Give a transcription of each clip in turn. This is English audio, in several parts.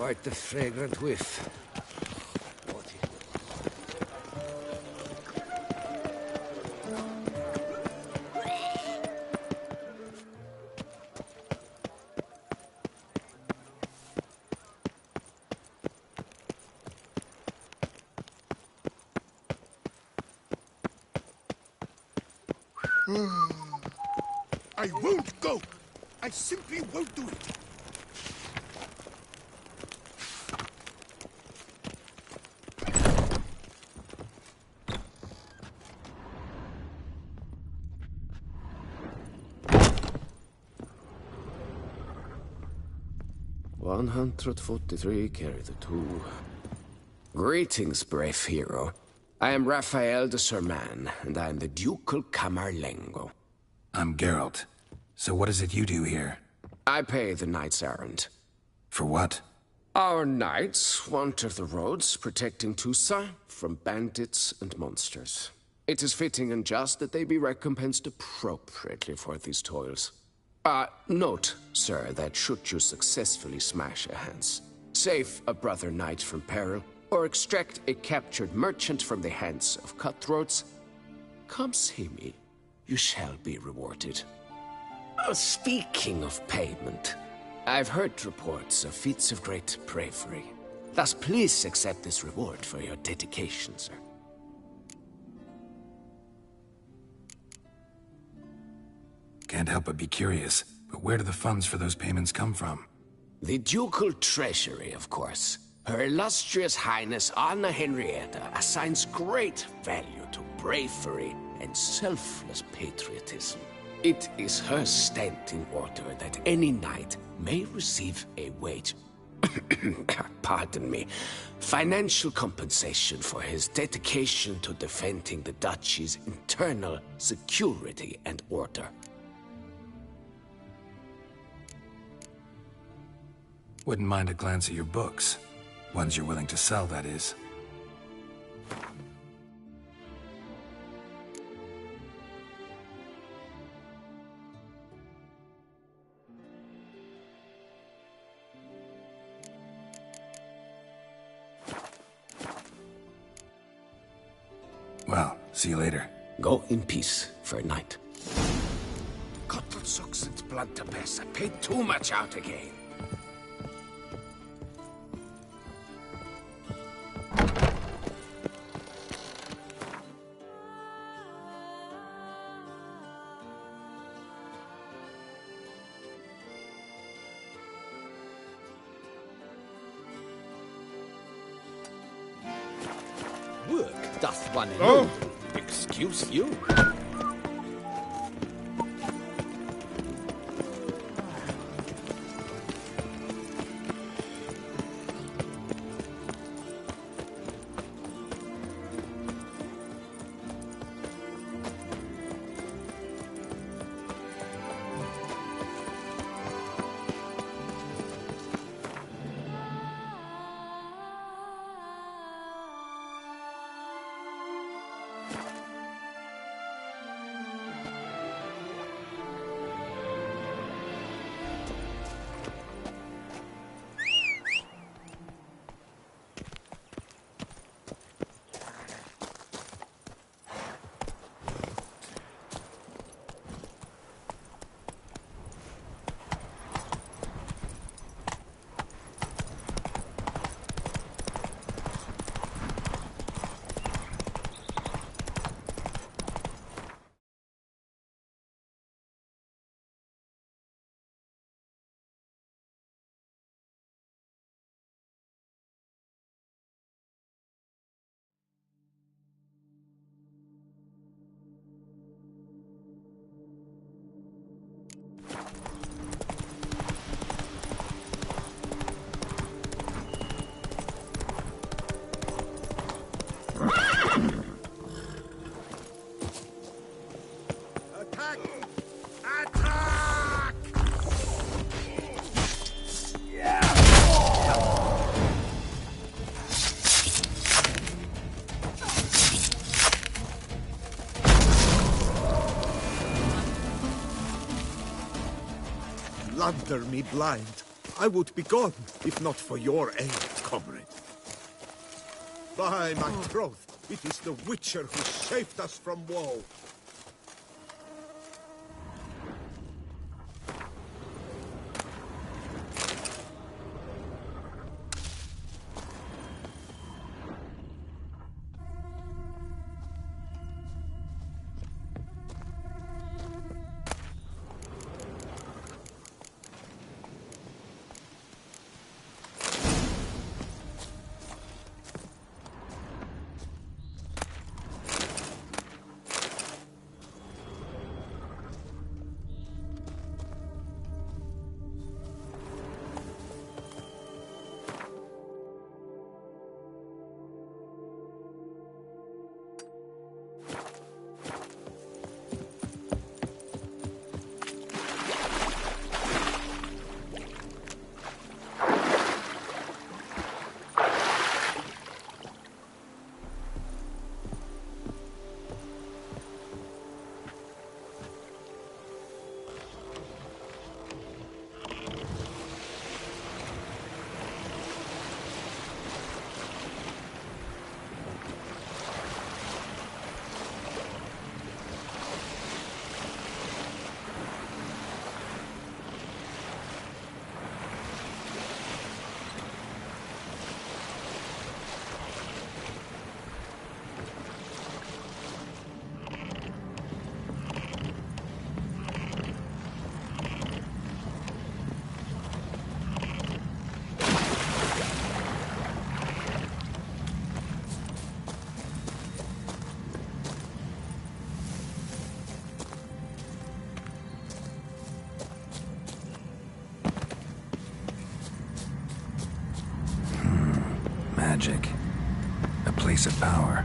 Quite the fragrant whiff. I won't go! I simply won't do it! "143 carry the 2. Greetings, brave hero. I am Raphael de Serman, and I am the Ducal Camarlengo. I'm Geralt. So what is it you do here? I pay the knight's errand. For what? Our knights wander the roads, protecting Tusa from bandits and monsters. It is fitting and just that they be recompensed appropriately for these toils. Note, sir, that should you successfully smash a Hans, save a brother knight from peril, or extract a captured merchant from the hands of cutthroats, come see me. You shall be rewarded. Speaking of payment, I've heard reports of feats of great bravery. Thus, please accept this reward for your dedication, sir. Can't help but be curious, but where do the funds for those payments come from? The ducal treasury, of course. Her illustrious highness Anna Henrietta assigns great value to bravery and selfless patriotism. It is her standing order that any knight may receive a wage, pardon me, financial compensation for his dedication to defending the duchy's internal security and order. Wouldn't mind a glance at your books. Ones you're willing to sell, that is. Well, see you later. Go in peace, Fair Knight. Cottlesocks and Blunderbuss, I paid too much out again. Work doth one alone. Excuse you. Blunder me blind. I would be gone, if not for your aid, comrade. By my troth, it is the Witcher who saved us from woe. Magic. A place of power.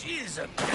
She's a bird.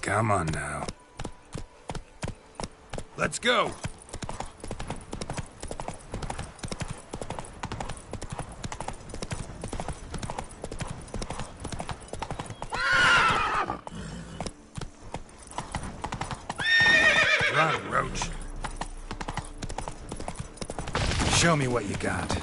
Come on now. Let's go! Run, Roach. Show me what you got.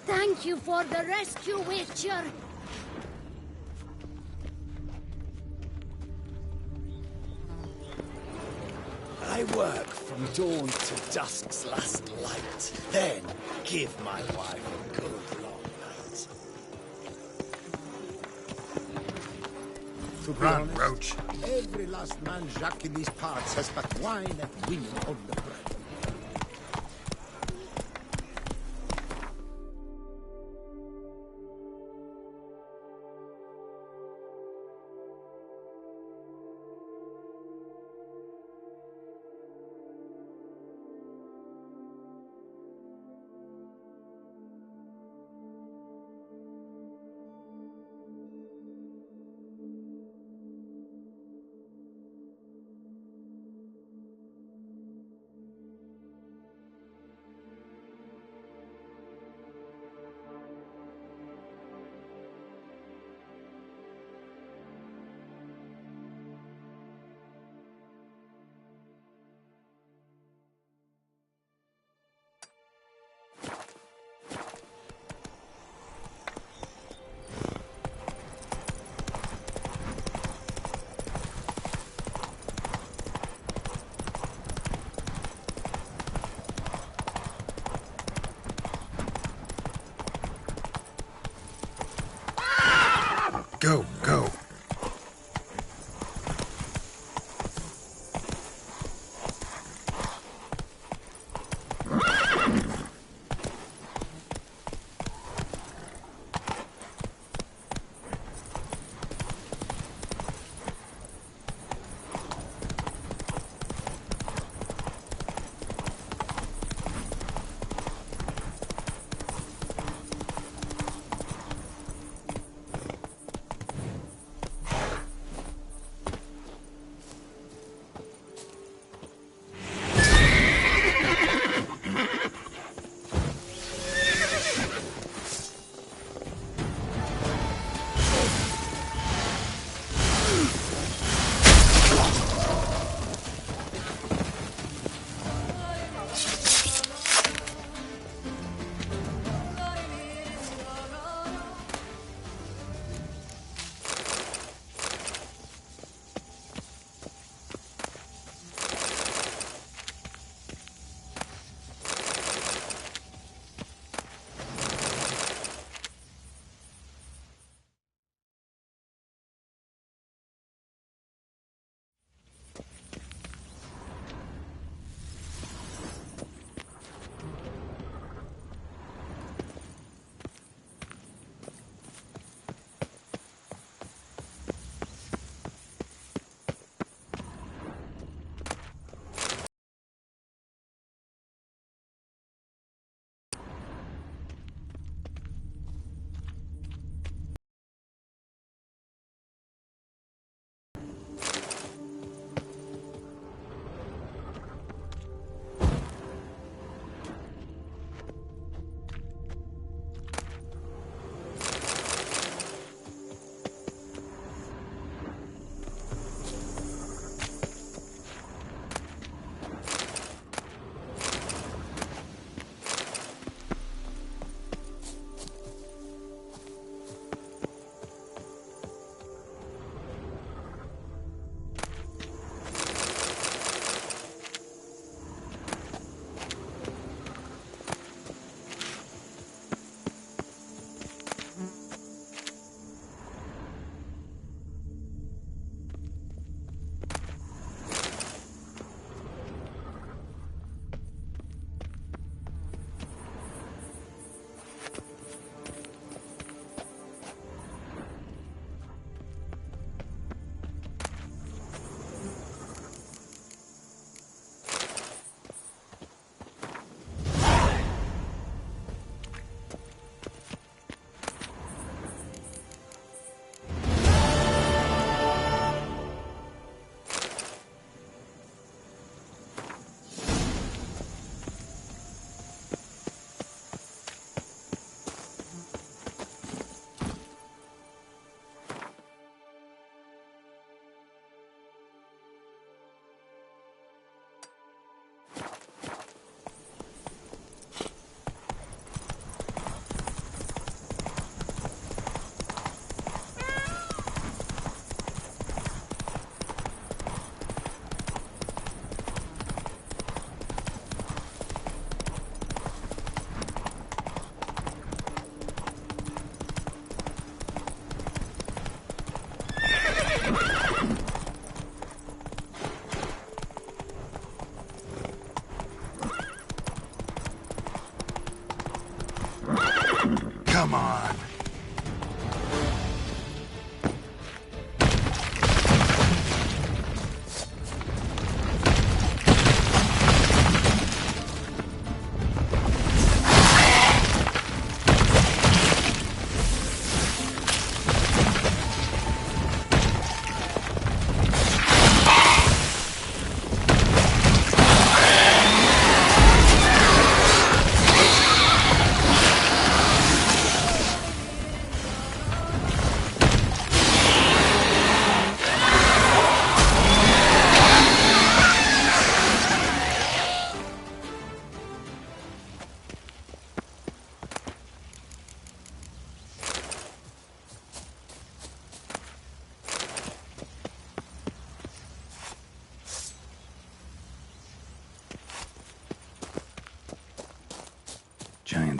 Thank you for the rescue, Witcher. I work from dawn to dusk's last light, then give my wife a good long night. To be Run, honest, Roach. every last man Jacques in these parts has but wine and women on the bread. Go, go.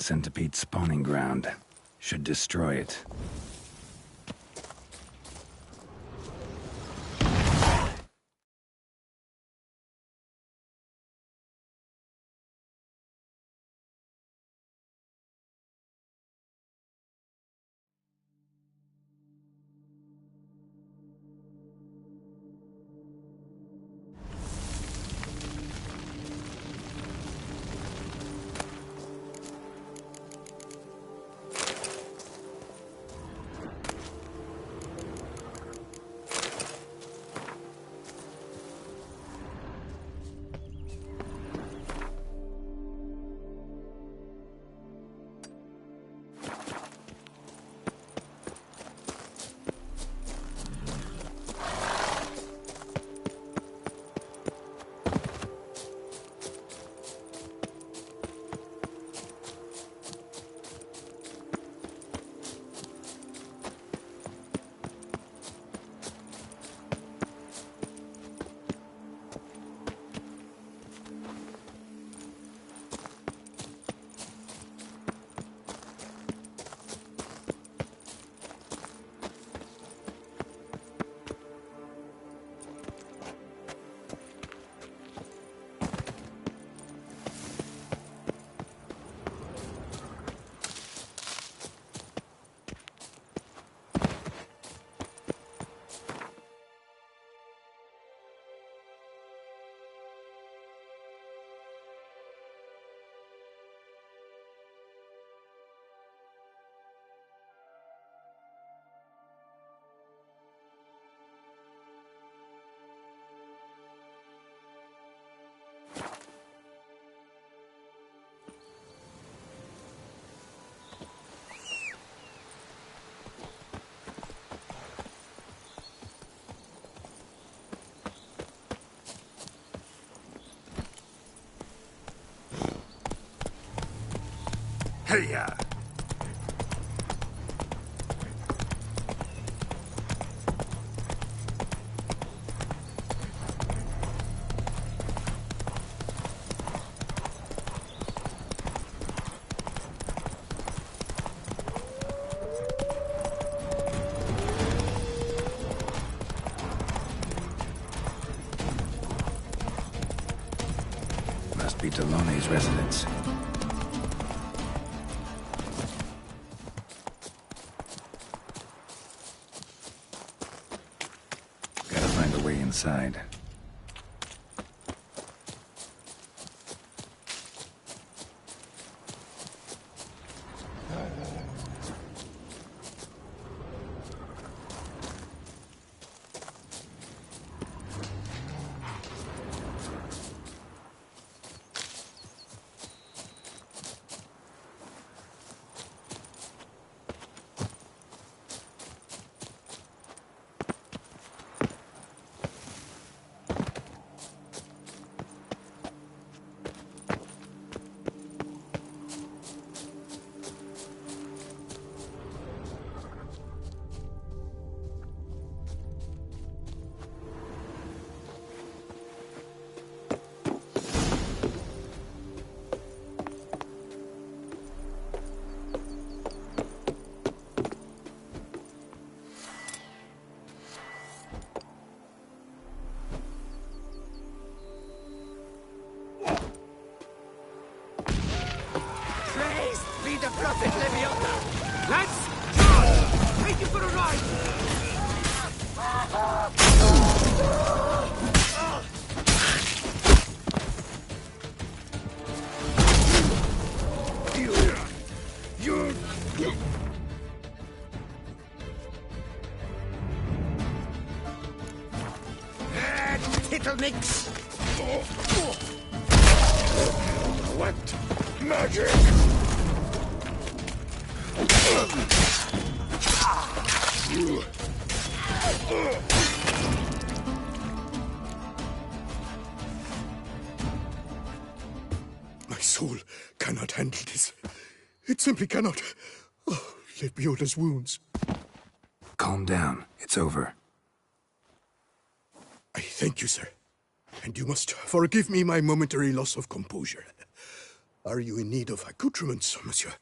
centipede spawning ground. Should destroy it. Hey-ya! Must be Delonne's residence. Gotta find a way inside. Be the prophet Leviathan! Let's go! Take you for a ride! Tittle mix! What magic? My soul cannot handle this. It simply cannot. Oh, Lebioda's wounds. Calm down. It's over. I thank you, sir. And you must forgive me my momentary loss of composure. Are you in need of accoutrements, monsieur?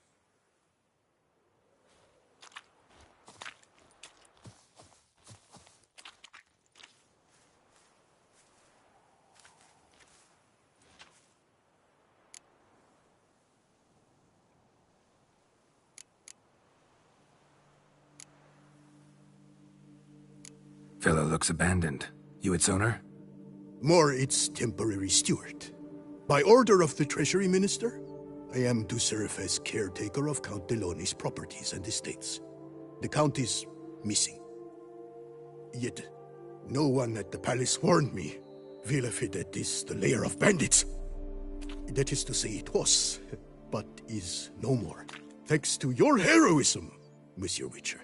Fellow looks abandoned. You its owner? More its temporary steward. By order of the Treasury Minister, I am to serve as caretaker of Count Deloni's properties and estates. The Count is missing. Yet, no one at the palace warned me. Villefedet is the lair of bandits. That is to say, it was, but is no more. Thanks to your heroism, Monsieur Witcher.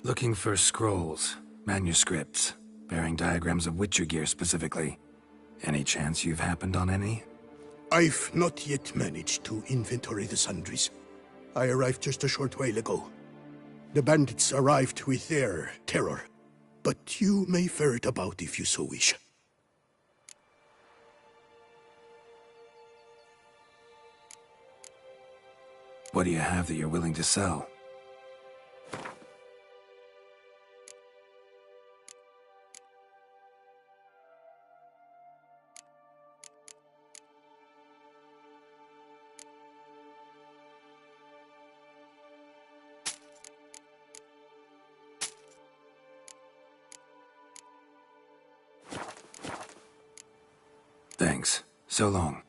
Looking for scrolls, manuscripts, bearing diagrams of Witcher gear specifically. Any chance you've happened on any? I've not yet managed to inventory the sundries. I arrived just a short while ago. The bandits arrived with their terror, but you may ferret about if you so wish. What do you have that you're willing to sell? Thanks. So long.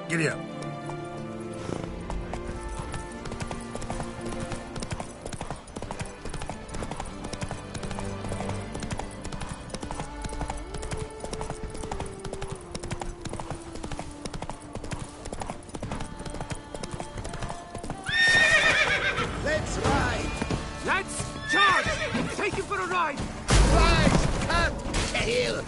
Giddy up. Let's ride! Let's charge! Take you for a ride! Ride! Come! Here!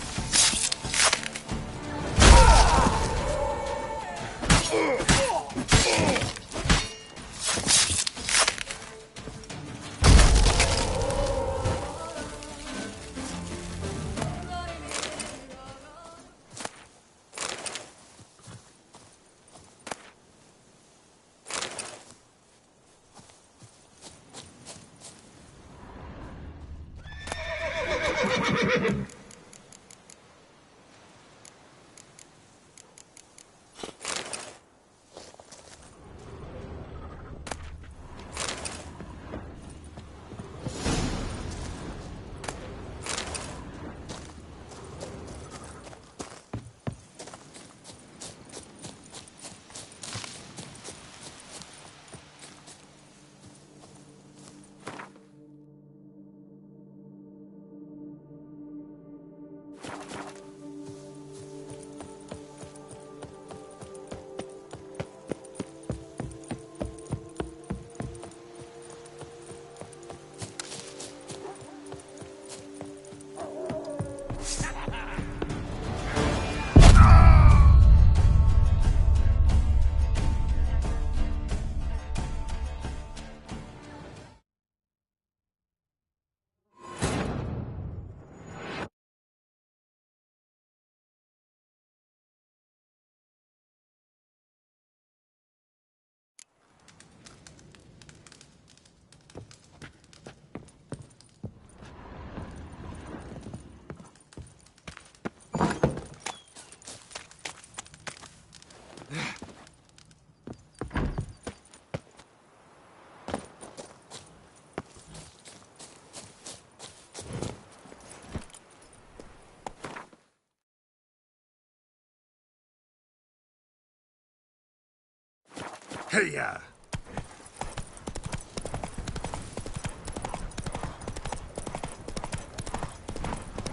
Hey-ya!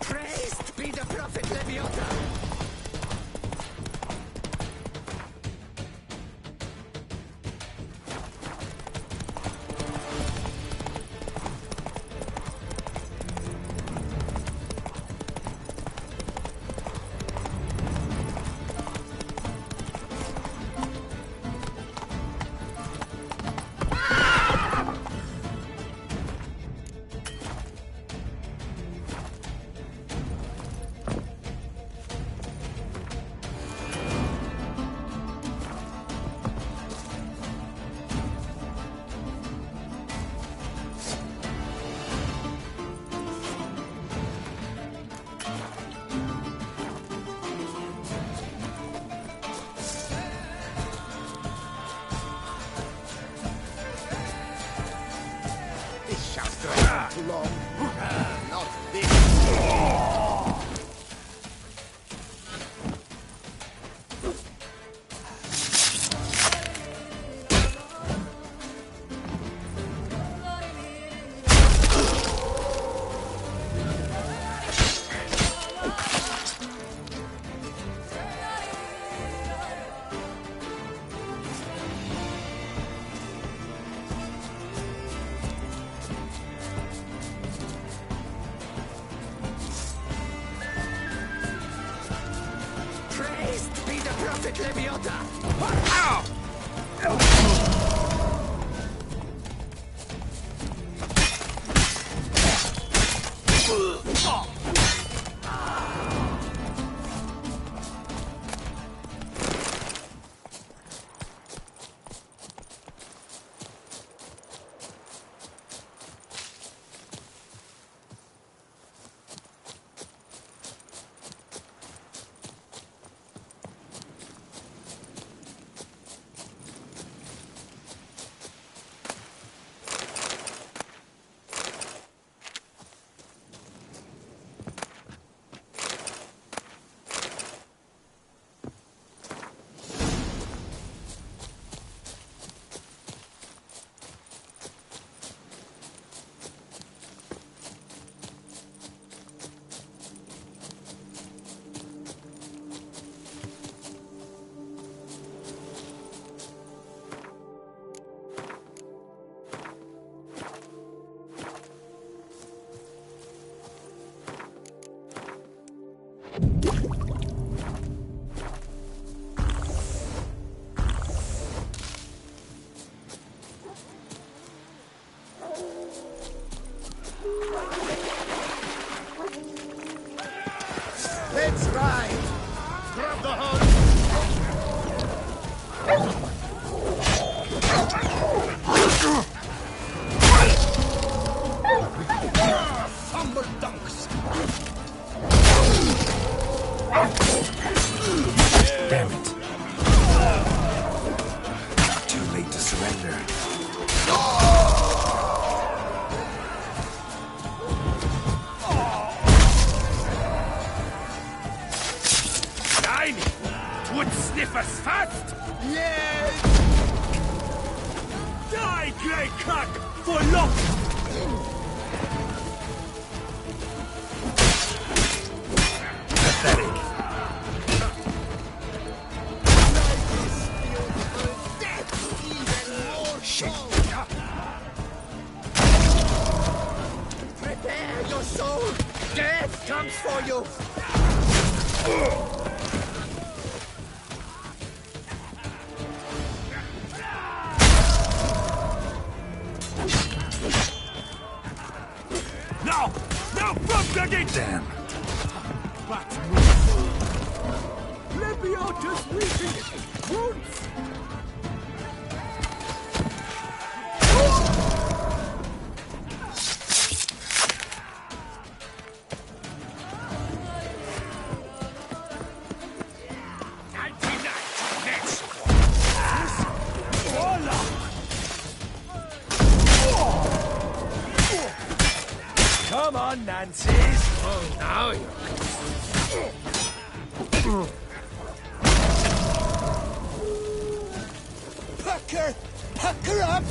Praised be the Prophet Leviathan! This shall go on too long. Not this. Praised be the Prophet Leviathan! Ow! Let's ride! Grab the hunt! Fumble dunks! Damn it. Too late to surrender. Would sniff us fast! Yes! Die, grey cock! For luck! Pathetic. Shit! Prepare your soul! Death comes for you! No! No! From the damn! But Lebiota's weeping wounds! Come on, Nancy's! Oh, now you're... Pucker! Pucker up!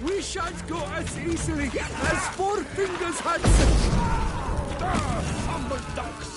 We shan't go as easily as Four Fingers Hudson! Humble ducks!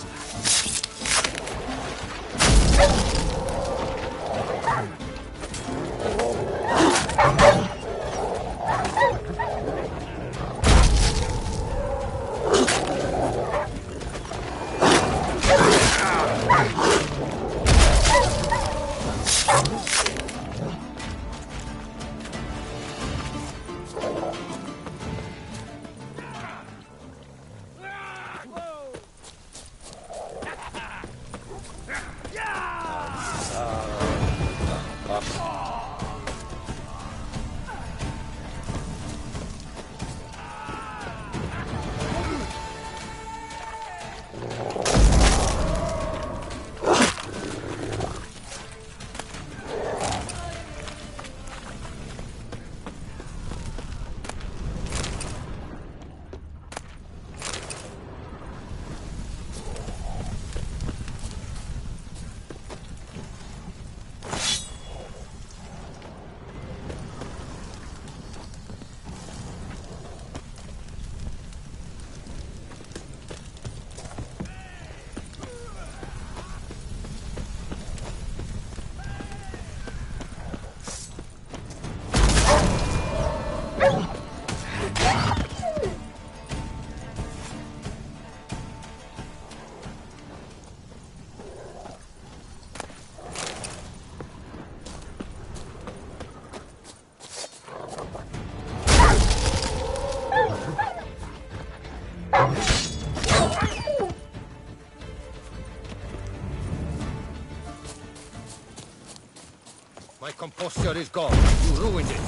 My composure is gone. You ruined it.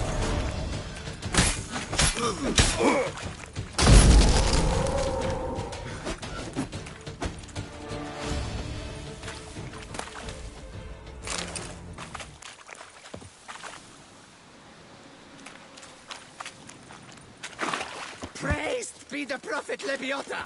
Praised be the Prophet Lebiota!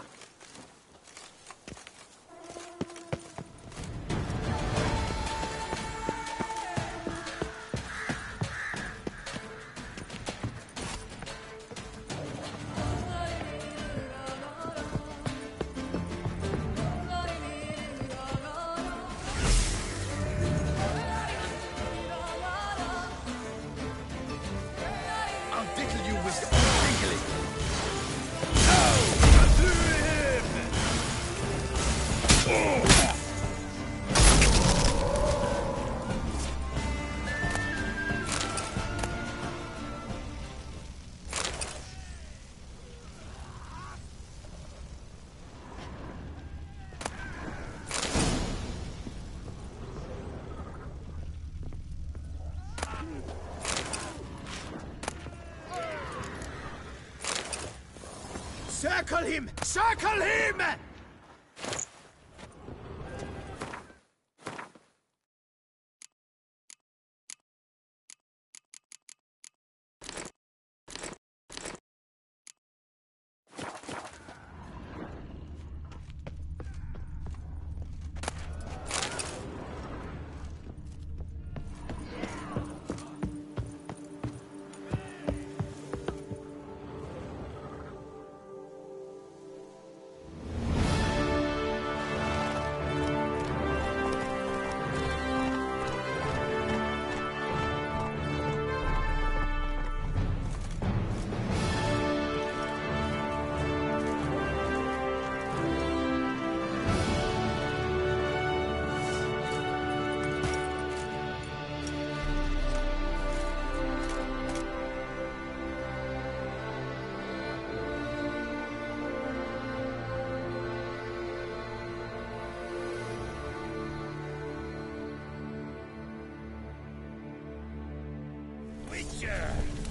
Circle him! Circle him!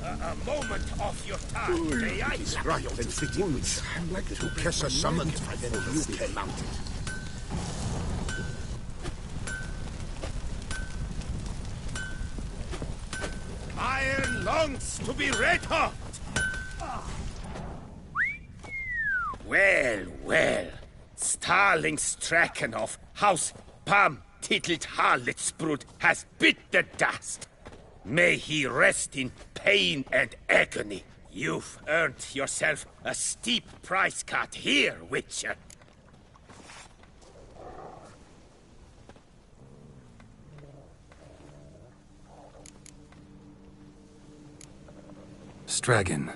A moment of your time, may I? It is right and fitting which the Duchessa summoned and you came mounted. Iron longs to be red hot! Well, well. Starling Strakenhof, House Pam Titelt Harlitsbrud has bit the dust. May he rest in pain and agony. You've earned yourself a steep price cut here, Witcher. Stragon.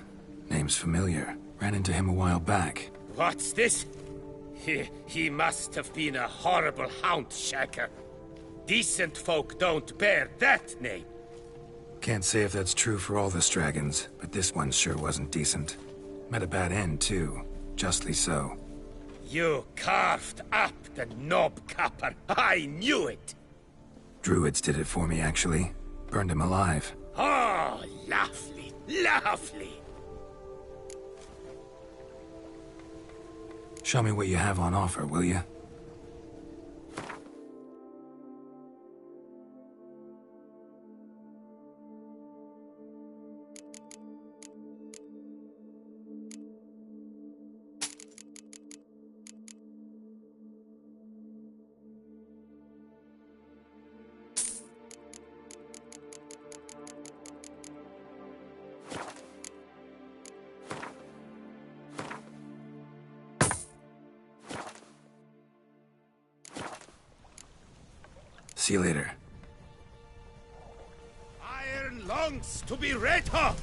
Name's familiar. Ran into him a while back. What's this? He must have been a horrible hound shaker. Decent folk don't bear that name. Can't say if that's true for all the Stragons, but this one sure wasn't decent. Met a bad end, too. Justly so. You carved up the knobcapper. I knew it. Druids did it for me, actually. Burned him alive. Oh, lovely, lovely. Show me what you have on offer, will you? See you later. Iron longs to be red hot!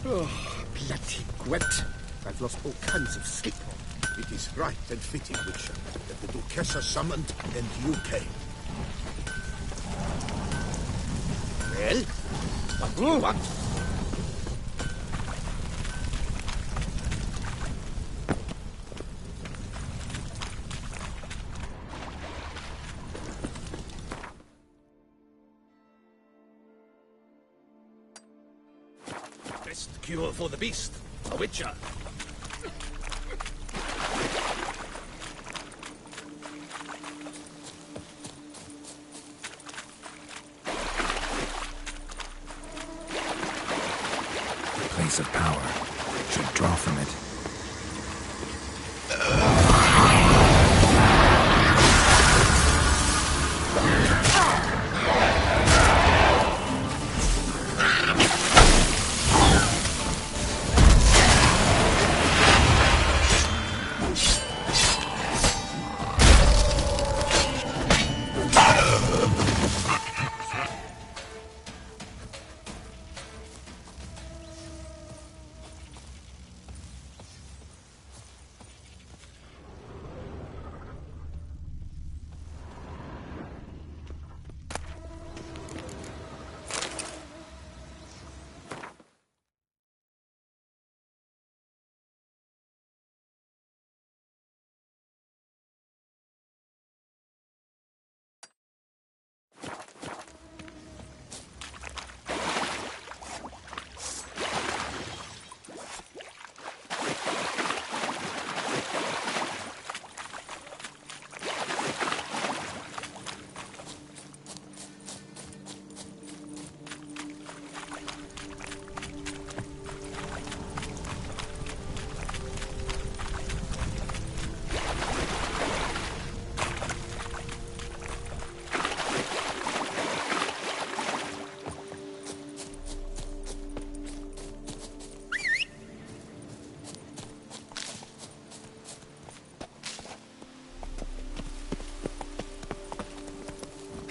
Oh, bloody Gwent. I've lost all kinds of sleep. It is right and fitting, Witcher, that the Duchessa summoned and you came. Well, what do you want? Best cure for the beast. A Witcher. Place of power. Should draw from it.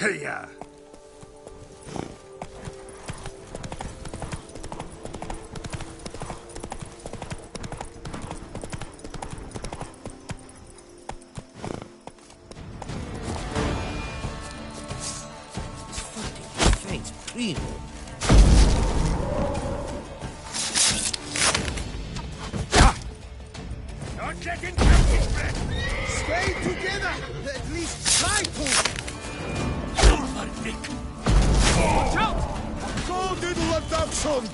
ya! Faint primo. Don't let him catch his breath! Stay together! At least try to! Watch out! Go, Diddle of Dachshund!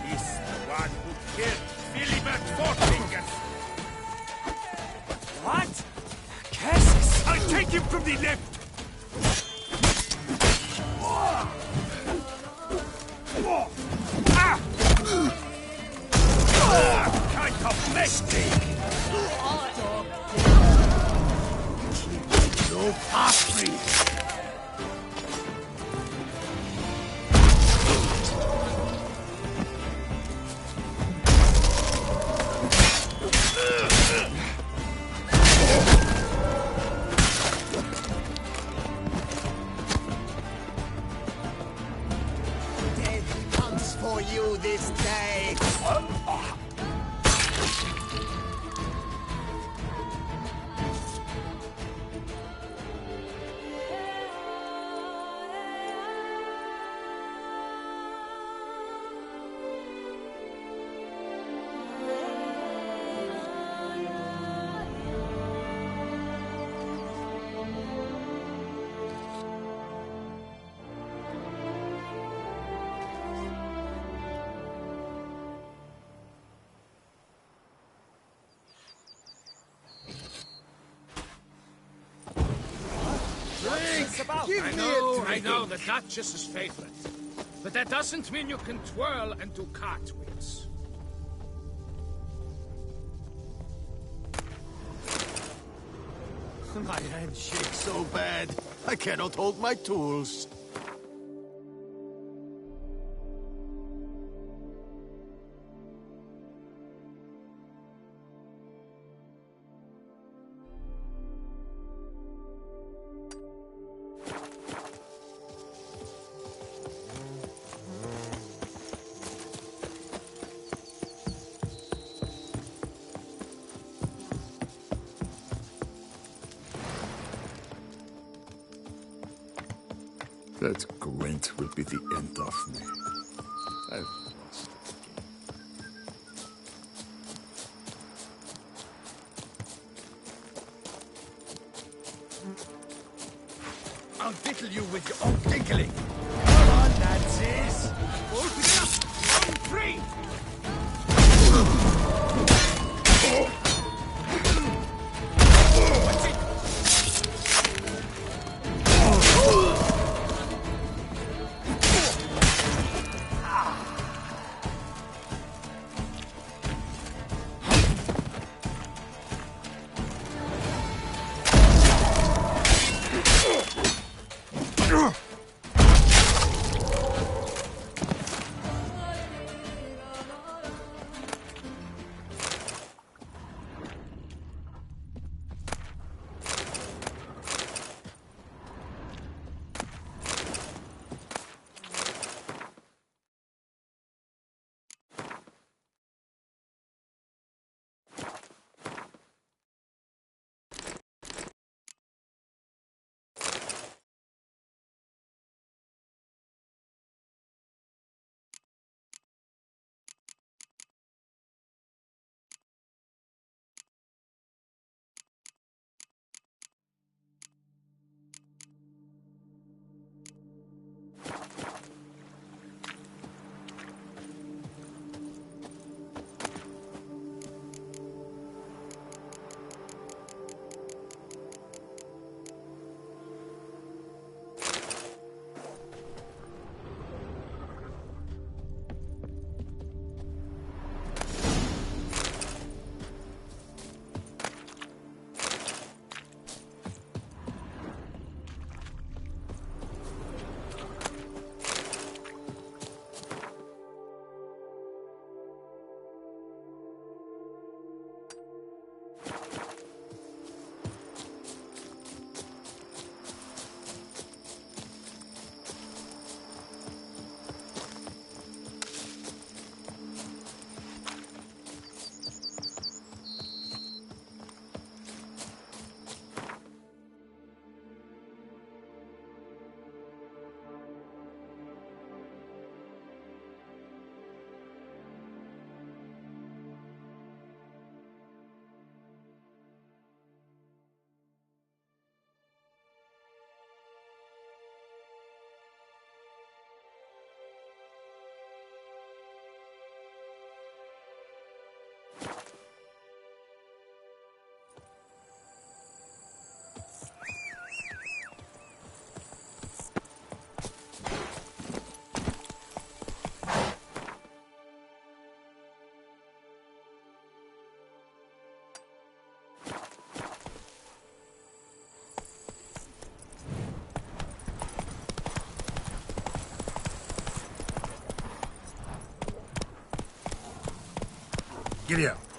He's the one who killed Philibert Fourfingers! What? Cassis? I'll take him from the left! Kind of mistake! No half-breed! Death comes for you this day. I know, the Duchess's favorite. But that doesn't mean you can twirl and do cartwheels. My hand shakes so bad, I cannot hold my tools. That Gwent will be the end of me. I've lost the game. I'll tickle you with your own tickling. Come on, Nazis! All together! On three! What's it? Giddy up.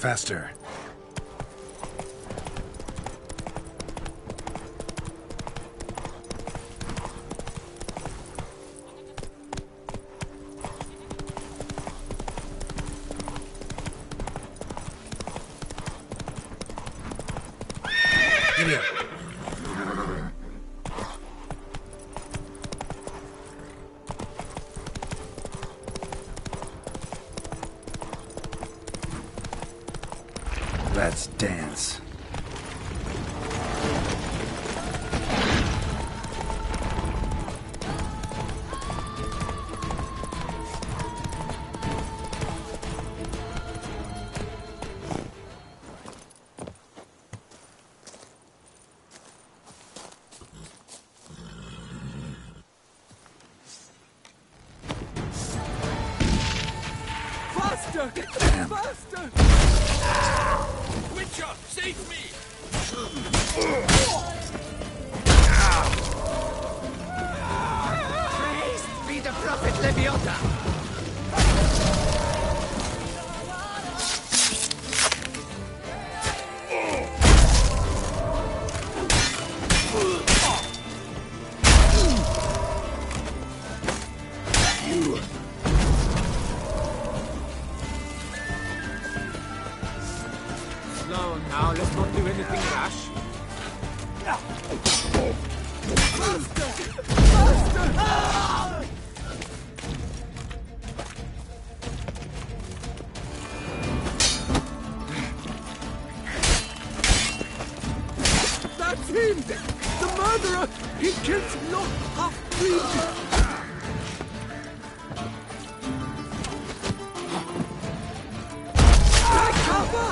Faster. Get here. Let's dance. Faster! Damn. Faster! Witcher, save me! Praised be the prophet Leviathan! Slow now, let's not do anything rash. Faster! Faster! That's him! The murderer! He killed not half-breed! Take cover!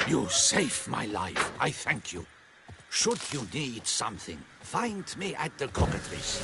You saved my life. I thank you. Should you need something, find me at the cockatrice.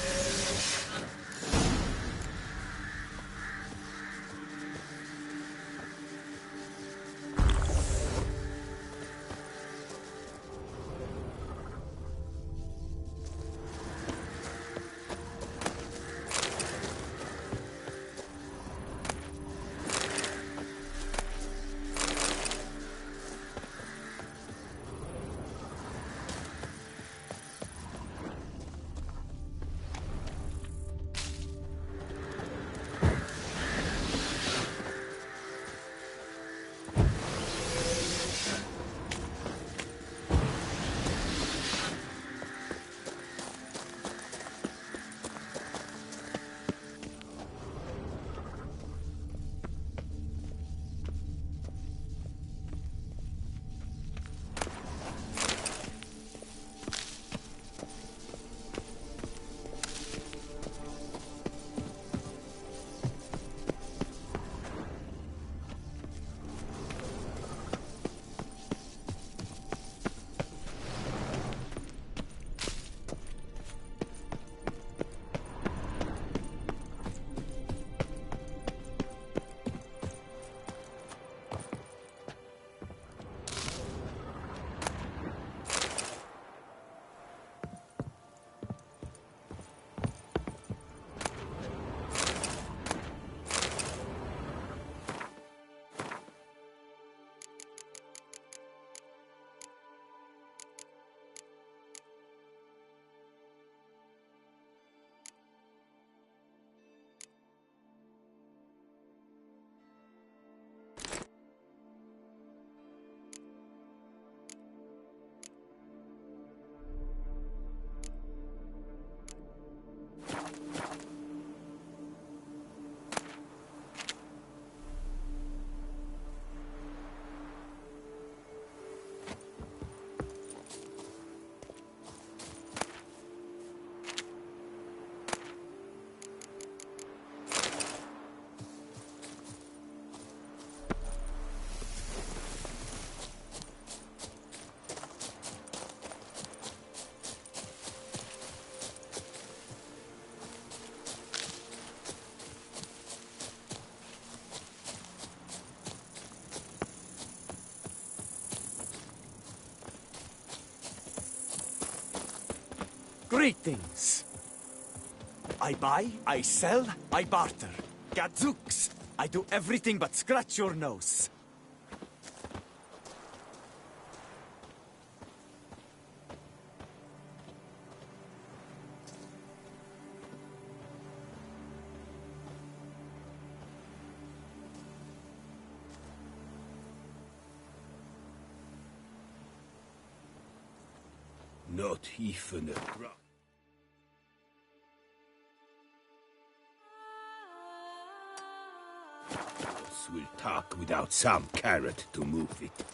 Three things. I buy, I sell, I barter. Gadzooks! I do everything but scratch your nose. Not even a drop. Boss will talk without some carrot to move it.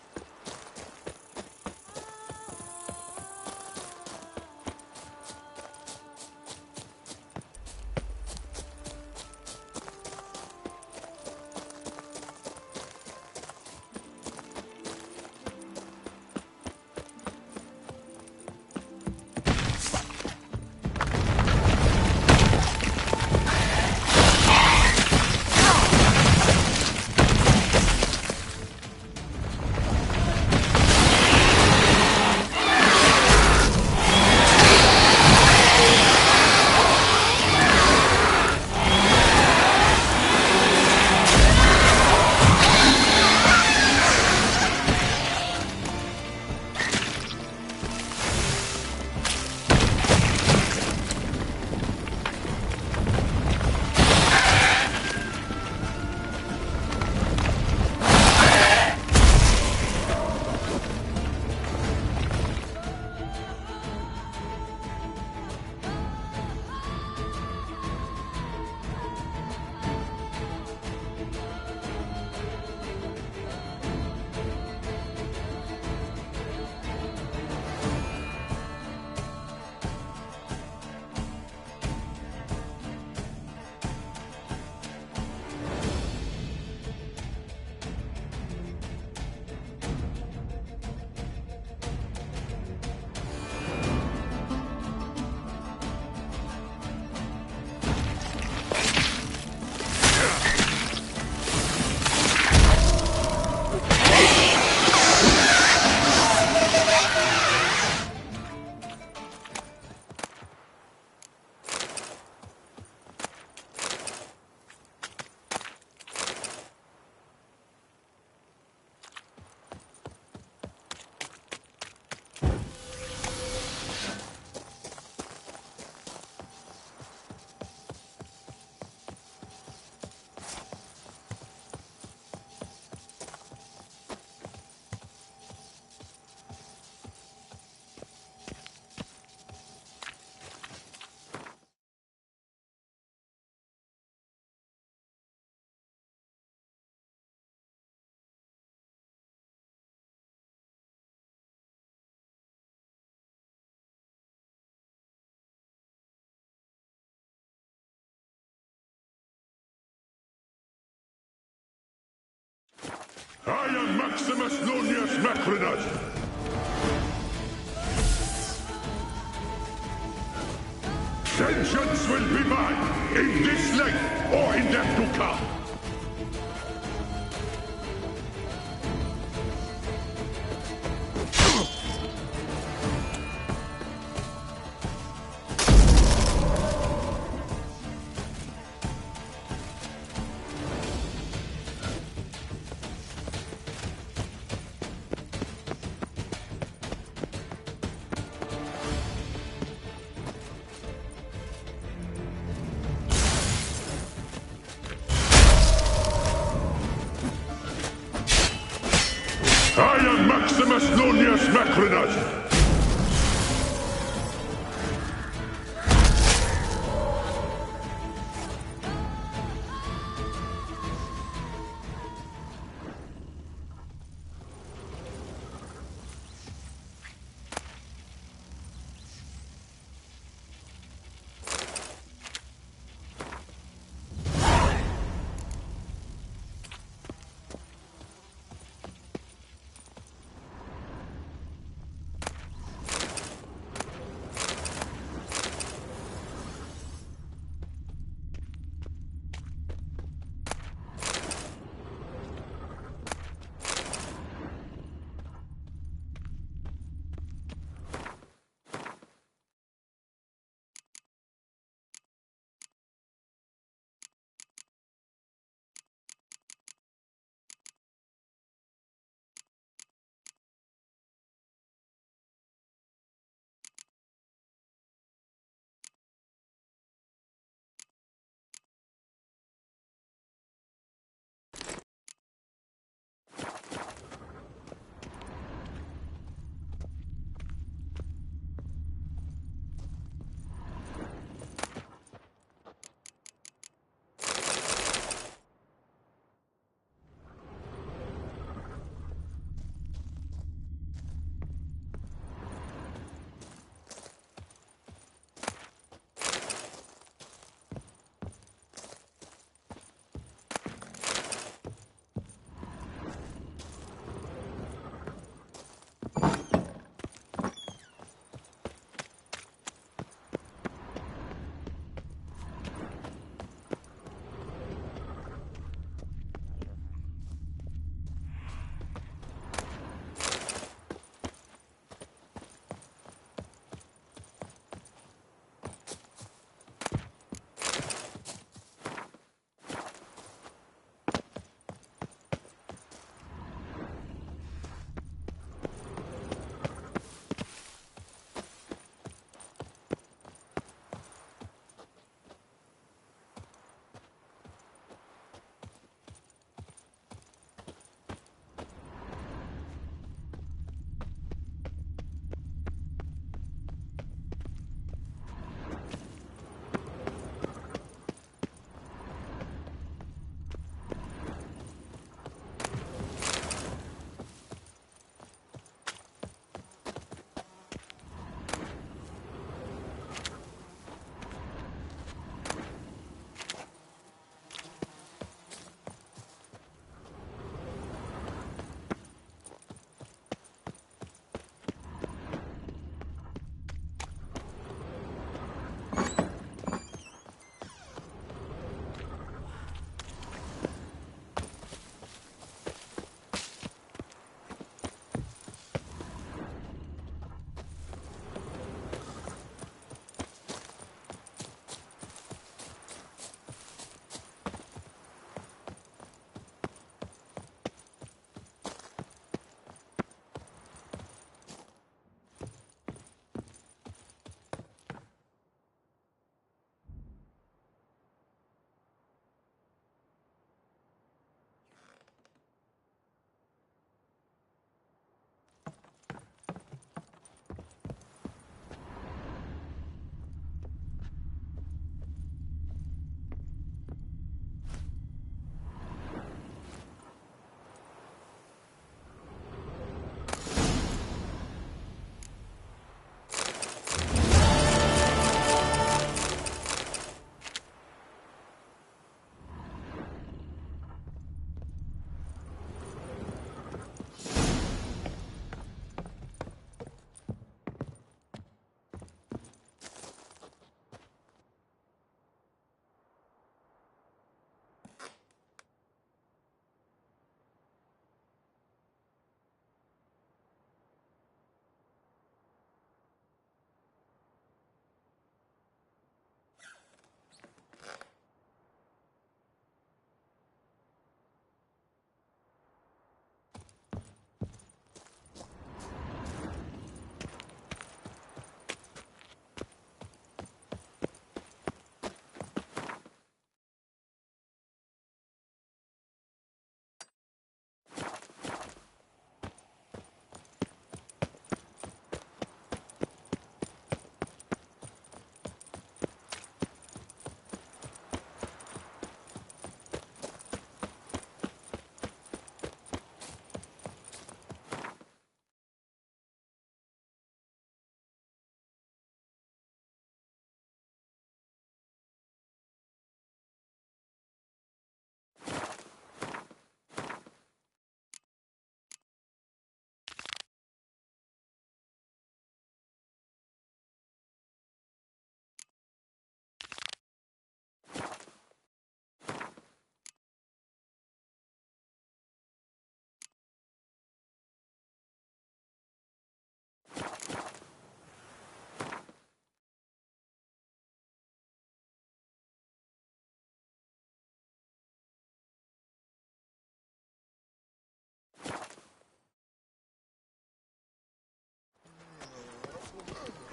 I am Maximus Nonius Macrinus. Vengeance will be mine, in this life or in death to come. I am Maximus Nonius Macrinus.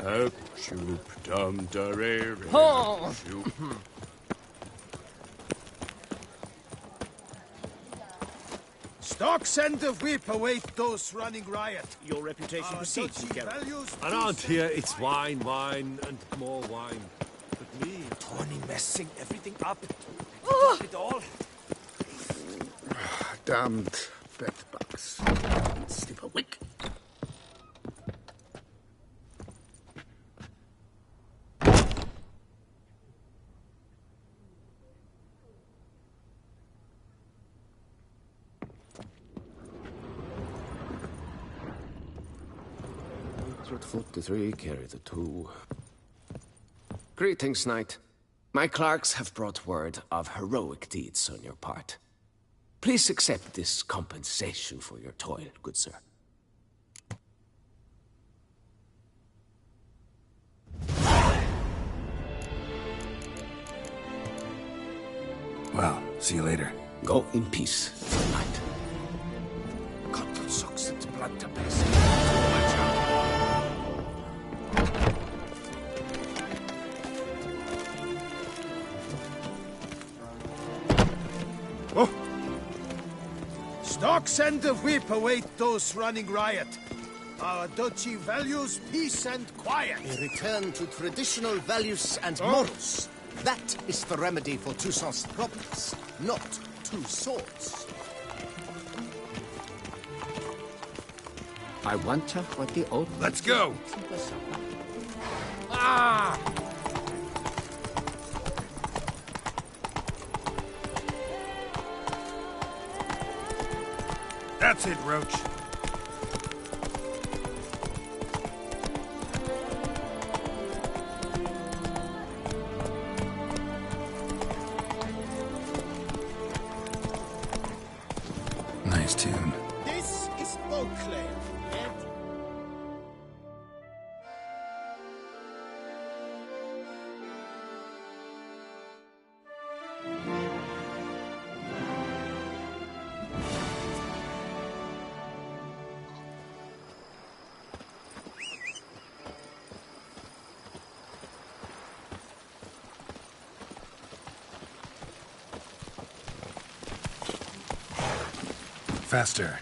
Hep, shoop, dum, da, re, re, Oh. shoop. Stocks and the whip await those running riot. Your reputation precedes you, Geralt. Around here, it's wine, wine, and more wine. But me, Tony messing everything up. Stop it all. Damned bedbugs. Sleep awake. Three, carry the 2. Greetings, knight. My clerks have brought word of heroic deeds on your part. Please accept this compensation for your toil, good sir. Well, see you later. Go in peace, knight. Cotton socks and blood to pass. Stocks and the whip await those running riot. Our duchy values peace and quiet. A return to traditional values and morals. That is the remedy for Toussaint's problems, not 2 swords. I wonder what the old... let's go! Ah! That's it, Roach. Nice tune. This is Beauclair. Faster.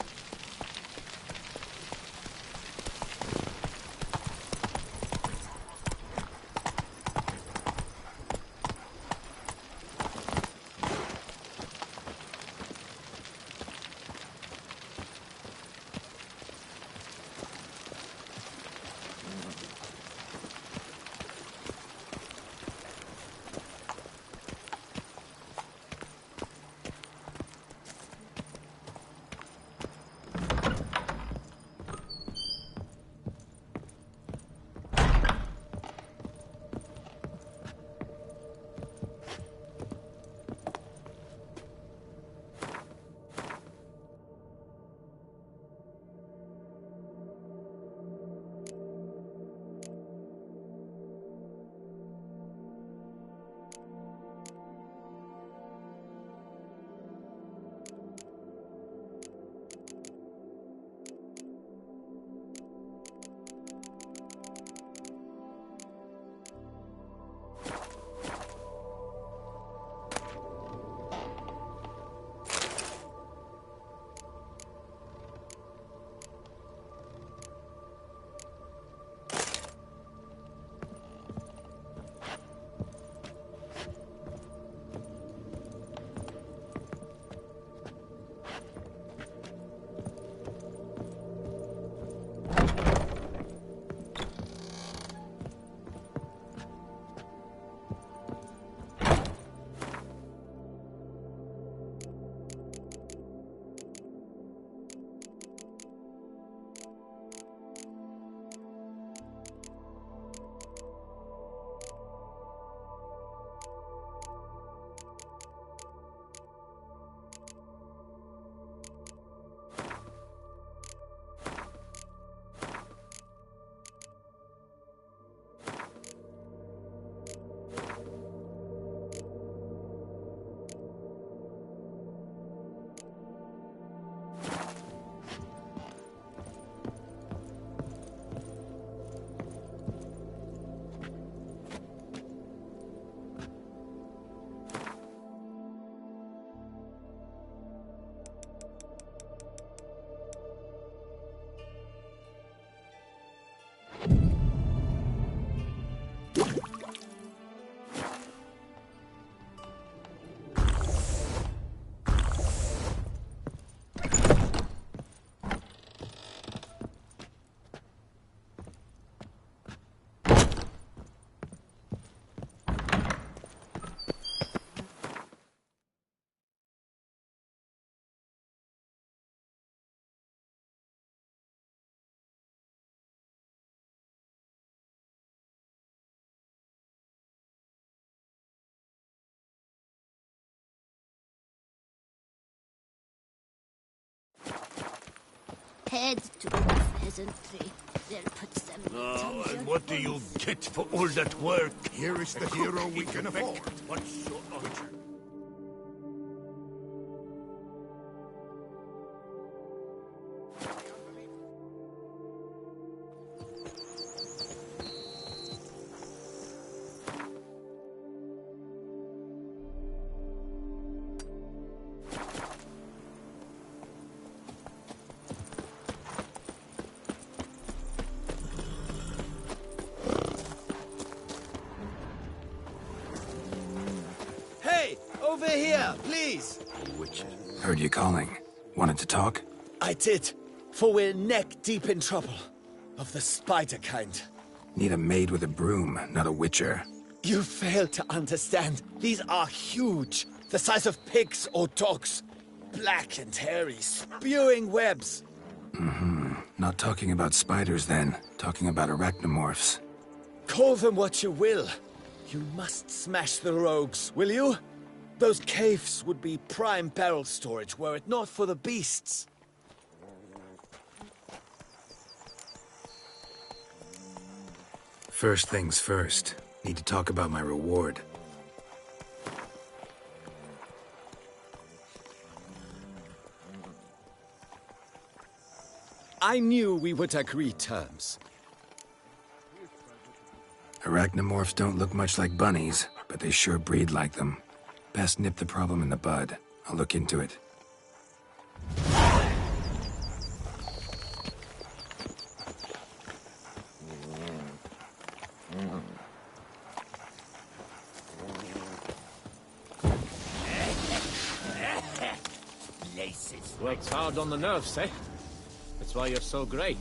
head to peasantry. They'll put some meat on your And what do you get for all that work? Here is the hero we can afford. What's your origin? Hey, over here, please. Heard you calling. Wanted to talk? I did, for we're neck deep in trouble. Of the spider kind. Need a maid with a broom, not a witcher. You fail to understand. These are huge. The size of pigs or dogs. Black and hairy, spewing webs. Not talking about spiders then. Talking about arachnomorphs. Call them what you will. You must smash the rogues, will you? Those caves would be prime barrel storage were it not for the beasts. First things first. Need to talk about my reward. I knew we would agree terms. Arachnomorphs don't look much like bunnies, but they sure breed like them. Best nip the problem in the bud. I'll look into it. Works hard on the nerves, eh? That's why you're so great.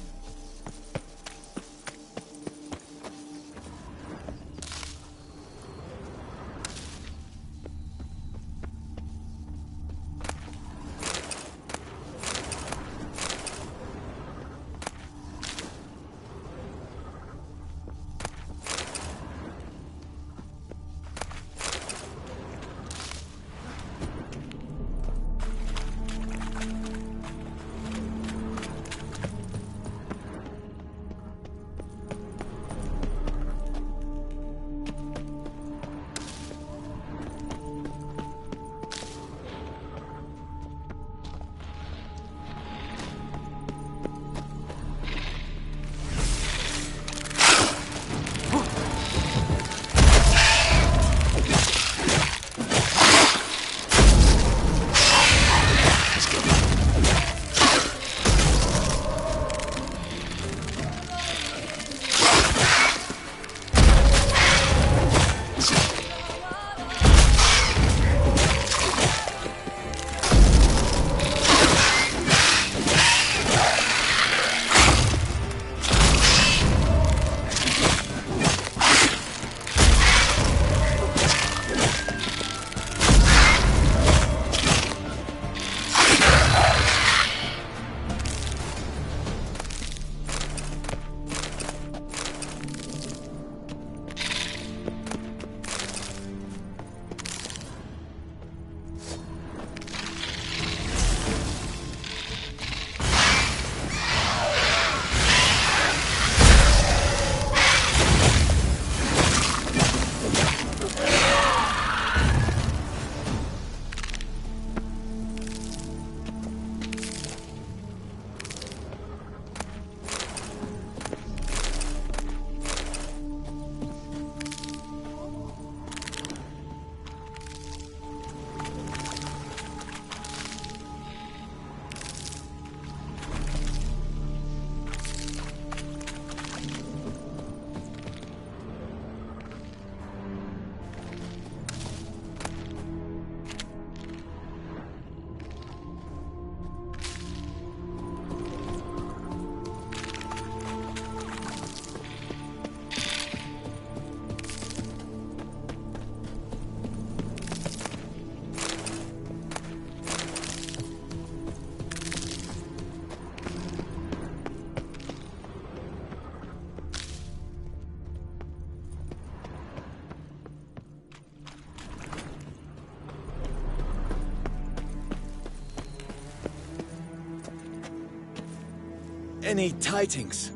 Any tidings?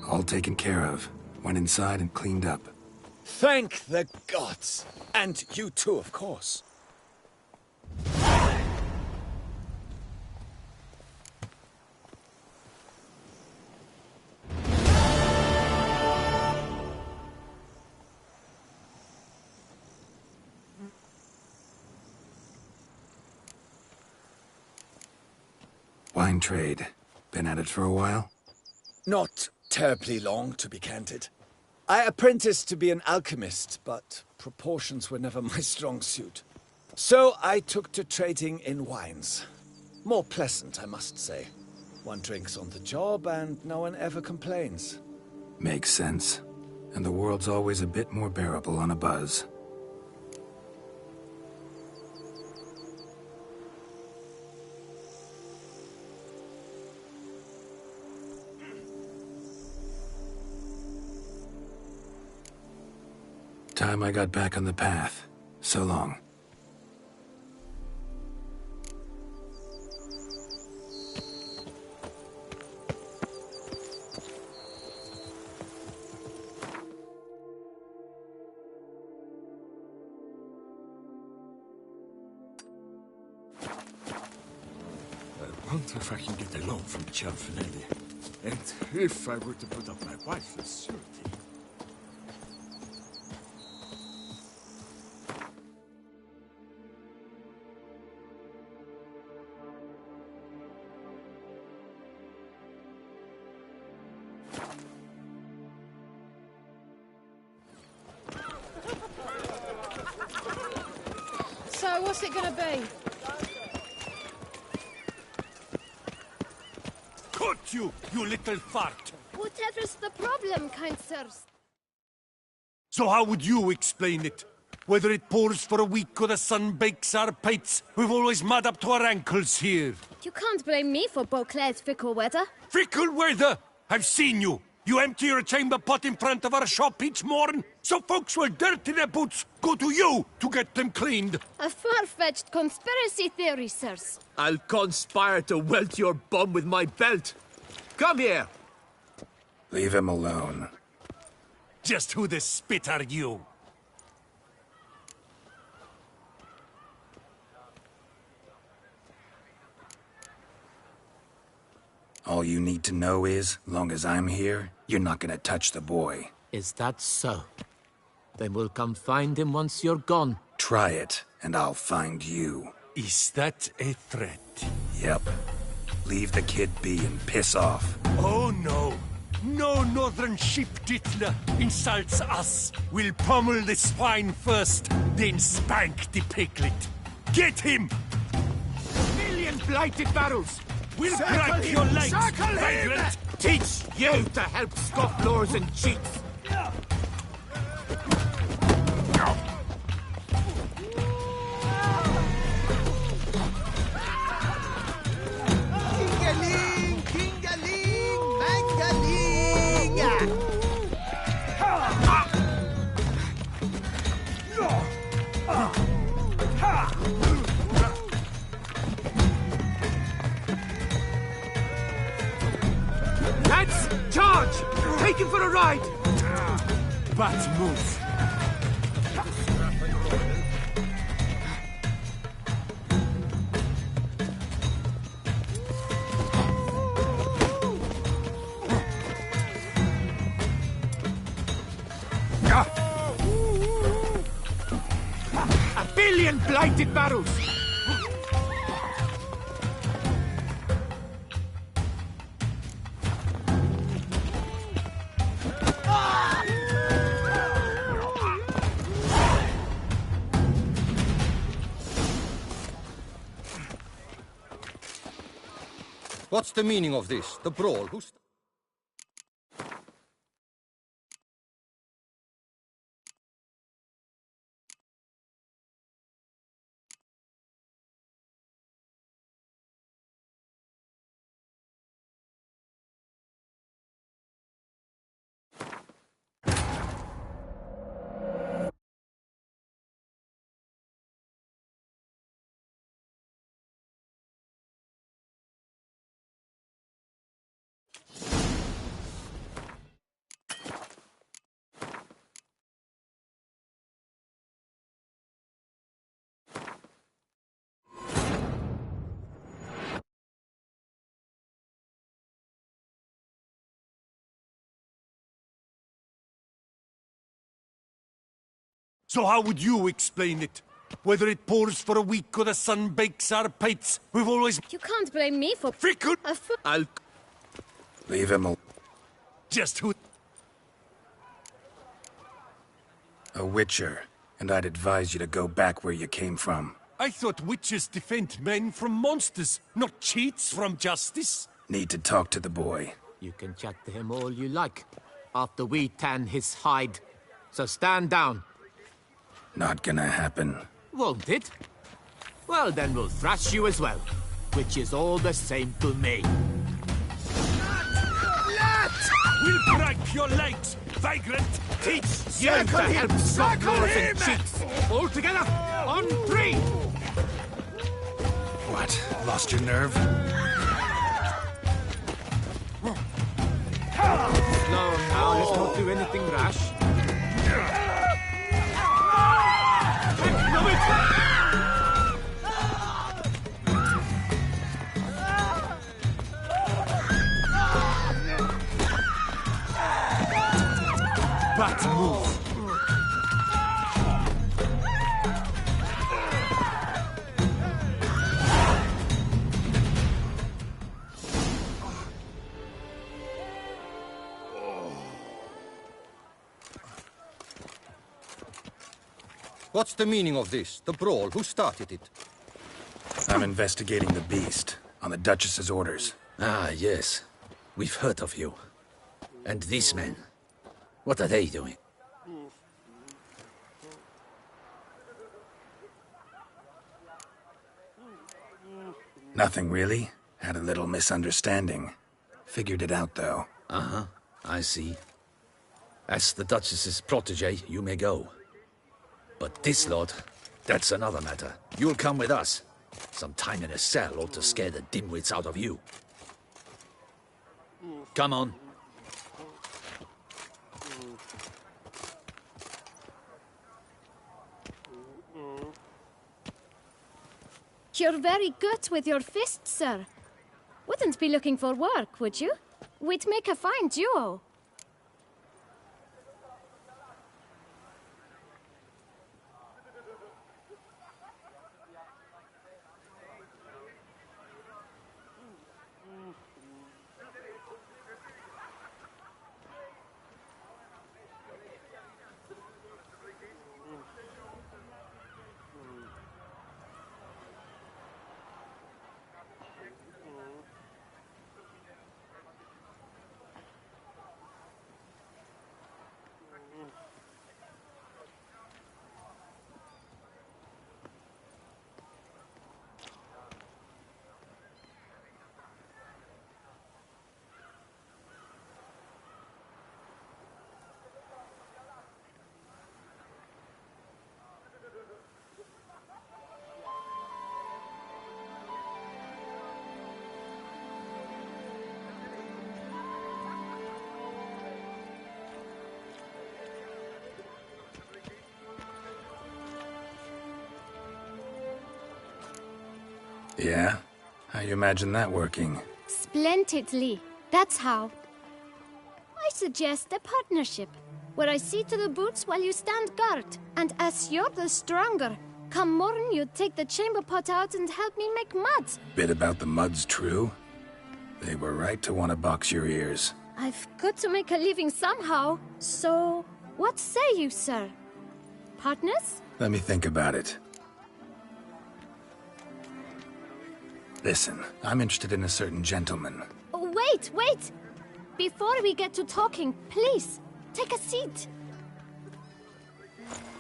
All taken care of. Went inside and cleaned up. Thank the gods! And you too, of course. Wine trade. Been at it for a while? Not terribly long, to be candid. I apprenticed to be an alchemist, but proportions were never my strong suit. So I took to trading in wines. More pleasant, I must say. One drinks on the job and no one ever complains. Makes sense. And the world's always a bit more bearable on a buzz. Time I got back on the path. So long. I wonder if I can get a loan from Cianfinelli. And if I were to put up my wife as surety. So, what's it gonna be? Cut you little fart! Whatever's the problem, kind sirs? So how would you explain it? Whether it pours for a week or the sun bakes our pates, we've always mud up to our ankles here. You can't blame me for Beauclair's fickle weather. Fickle weather! I've seen you! You empty your chamber pot in front of our shop each morn, so folks will dirty their boots, go to you to get them cleaned. A far-fetched conspiracy theory, sirs. I'll conspire to welt your bum with my belt. Come here! Leave him alone. Just who the spit are you? All you need to know is, long as I'm here, you're not gonna touch the boy. Is that so? Then we'll come find him once you're gone. Try it, and I'll find you. Is that a threat? Yep. Leave the kid be and piss off. Oh no! No northern sheep dittler insults us. We'll pummel the swine first, then spank the piglet. Get him! Million blighted barrels! We'll crack your legs, vagrant! Teach you to help scofflaws and cheats! Kingaling! Kingaling! Mangaling! Lads, charge! Take him for a ride! Bat move. A billion blighted barrels! What's the meaning of this? The brawl? Who's... So how would you explain it? Whether it pours for a week or the sun bakes our pates, we've always... You can't blame me for... Fickle! I'll... Leave him alone. Just who... A witcher, and I'd advise you to go back where you came from. I thought witches defend men from monsters, not cheats from justice. Need to talk to the boy. You can chat to him all you like, after we tan his hide. So stand down. Not gonna happen. Won't it? Well, then we'll thrash you as well, which is all the same to me. We'll break your legs, vagrant! Teach you to help stop claws and cheeks! All together, on 3! What? Lost your nerve? Slow now, let's not do anything rash. Bat move! What's the meaning of this? The brawl? Who started it? I'm investigating the beast, on the Duchess's orders. Ah, yes. We've heard of you. And these men. What are they doing? Nothing really. Had a little misunderstanding. Figured it out, though. Uh-huh. I see. As the Duchess's protege, you may go. But this lot, that's another matter. You'll come with us. Some time in a cell ought to scare the dimwits out of you. Come on. You're very good with your fists, sir. Wouldn't be looking for work, would you? We'd make a fine duo. Yeah? How you imagine that working? Splendidly. That's how. I suggest a partnership, where I see to the boots while you stand guard. And as you're the stronger, come morn you take the chamber pot out and help me make mud. Bit about the mud's true? They were right to want to box your ears. I've got to make a living somehow, so what say you, sir? Partners? Let me think about it. Listen, I'm interested in a certain gentleman. Wait, wait! Before we get to talking, please, take a seat.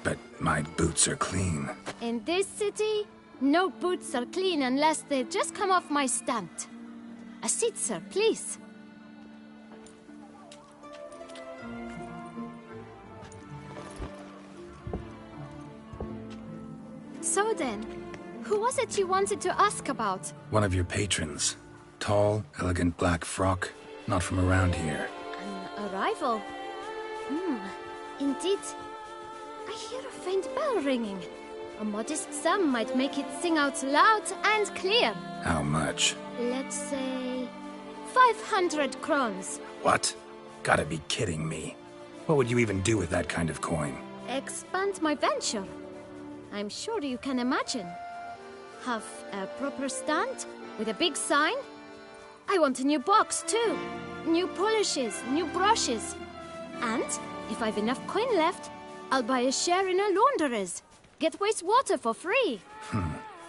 But my boots are clean. In this city, no boots are clean unless they just come off my stand. A seat, sir, please. So then, who was it you wanted to ask about? One of your patrons. Tall, elegant black frock. Not from around here. An arrival? Indeed. I hear a faint bell ringing. A modest sum might make it sing out loud and clear. How much? Let's say 500 crowns. What? Gotta be kidding me. What would you even do with that kind of coin? expand my venture. I'm sure you can imagine. Have a proper stand with a big sign. I want a new box too. New polishes, new brushes. And if I've enough coin left, I'll buy a share in a launderer's. Get wastewater for free.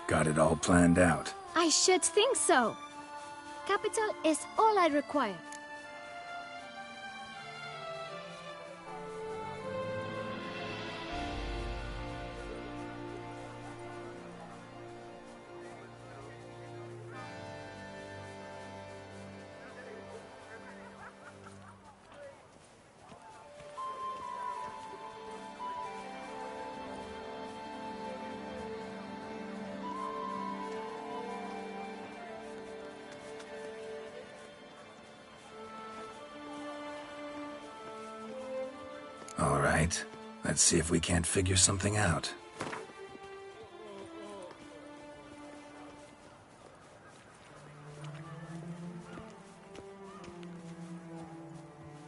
Got it all planned out. I should think so. Capital is all I require. All right. Let's see if we can't figure something out.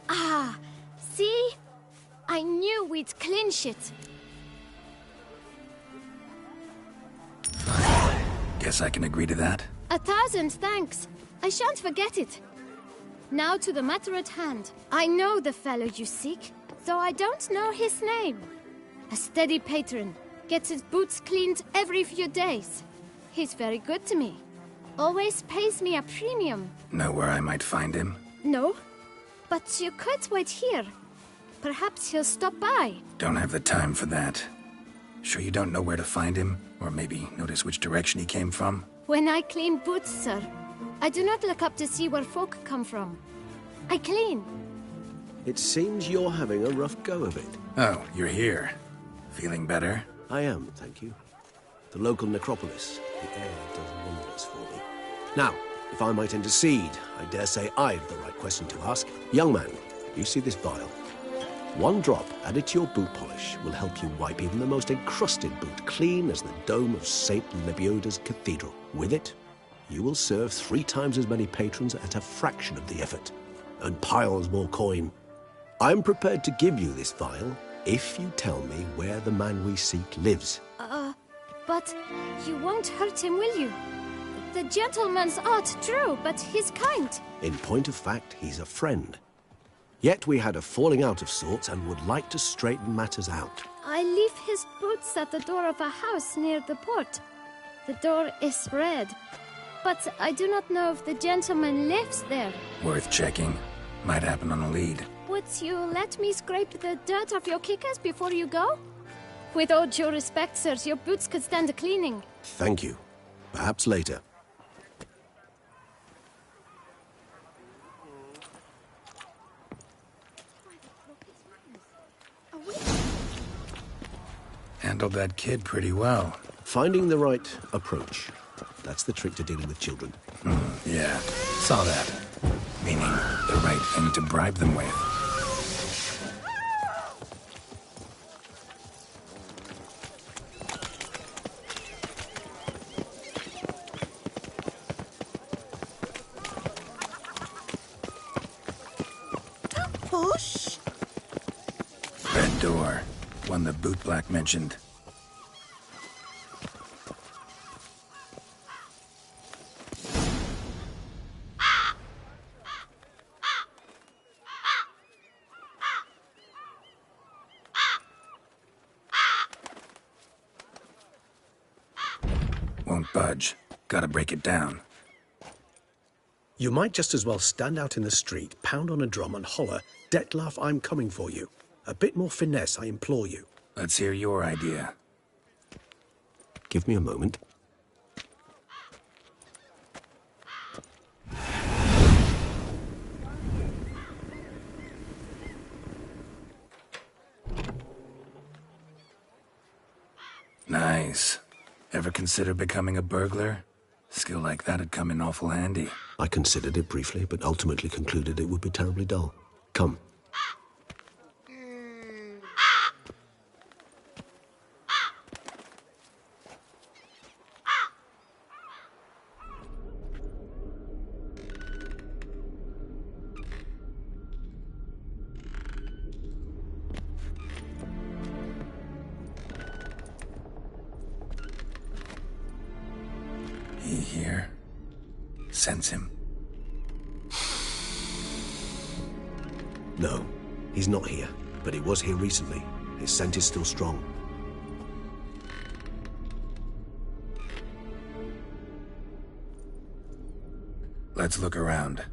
Ah, see? I knew we'd clinch it. Guess I can agree to that. 1,000 thanks. I shan't forget it. Now to the matter at hand. I know the fellow you seek, though I don't know his name. A steady patron. Gets his boots cleaned every few days. He's very good to me. Always pays me a premium. Know where I might find him? No, but you could wait here. Perhaps he'll stop by. Don't have the time for that. Sure you don't know where to find him? Or maybe notice which direction he came from? When I clean boots, sir, I do not look up to see where folk come from. I clean. It seems you're having a rough go of it. Oh, you're here. Feeling better? I am, thank you. The local necropolis. The air does wonders for me. Now, if I might intercede, I dare say I've the right question to ask. Young man, you see this vial? One drop added to your boot polish will help you wipe even the most encrusted boot clean as the dome of St. Lebioda's cathedral. With it, you will serve 3 times as many patrons at a fraction of the effort, and piles more coin. I'm prepared to give you this vial if you tell me where the man we seek lives. But you won't hurt him, will you? The gentleman's art, true, but he's kind. In point of fact, he's a friend. Yet we had a falling out of sorts and would like to straighten matters out. I leave his boots at the door of a house near the port. The door is red, but I do not know if the gentleman lives there. Worth checking. Might happen on a lead. Would you let me scrape the dirt off your kickers before you go? With all due respect, sirs, your boots could stand a cleaning. Thank you. Perhaps later. Handled that kid pretty well. Finding the right approach. That's the trick to dealing with children. Yeah, saw that. Meaning the right thing to bribe them with. Push. Red door. One the bootblack mentioned. Won't budge. Gotta break it down. You might just as well stand out in the street, pound on a drum and holler, "Detlef, I'm coming for you." A bit more finesse, I implore you. Let's hear your idea. Give me a moment. Nice. Ever consider becoming a burglar? Skill like that'd come in awful handy. I considered it briefly, but ultimately concluded it would be terribly dull. Come. He here? Sense him. No, he's not here. But he was here recently. His scent is still strong. Let's look around.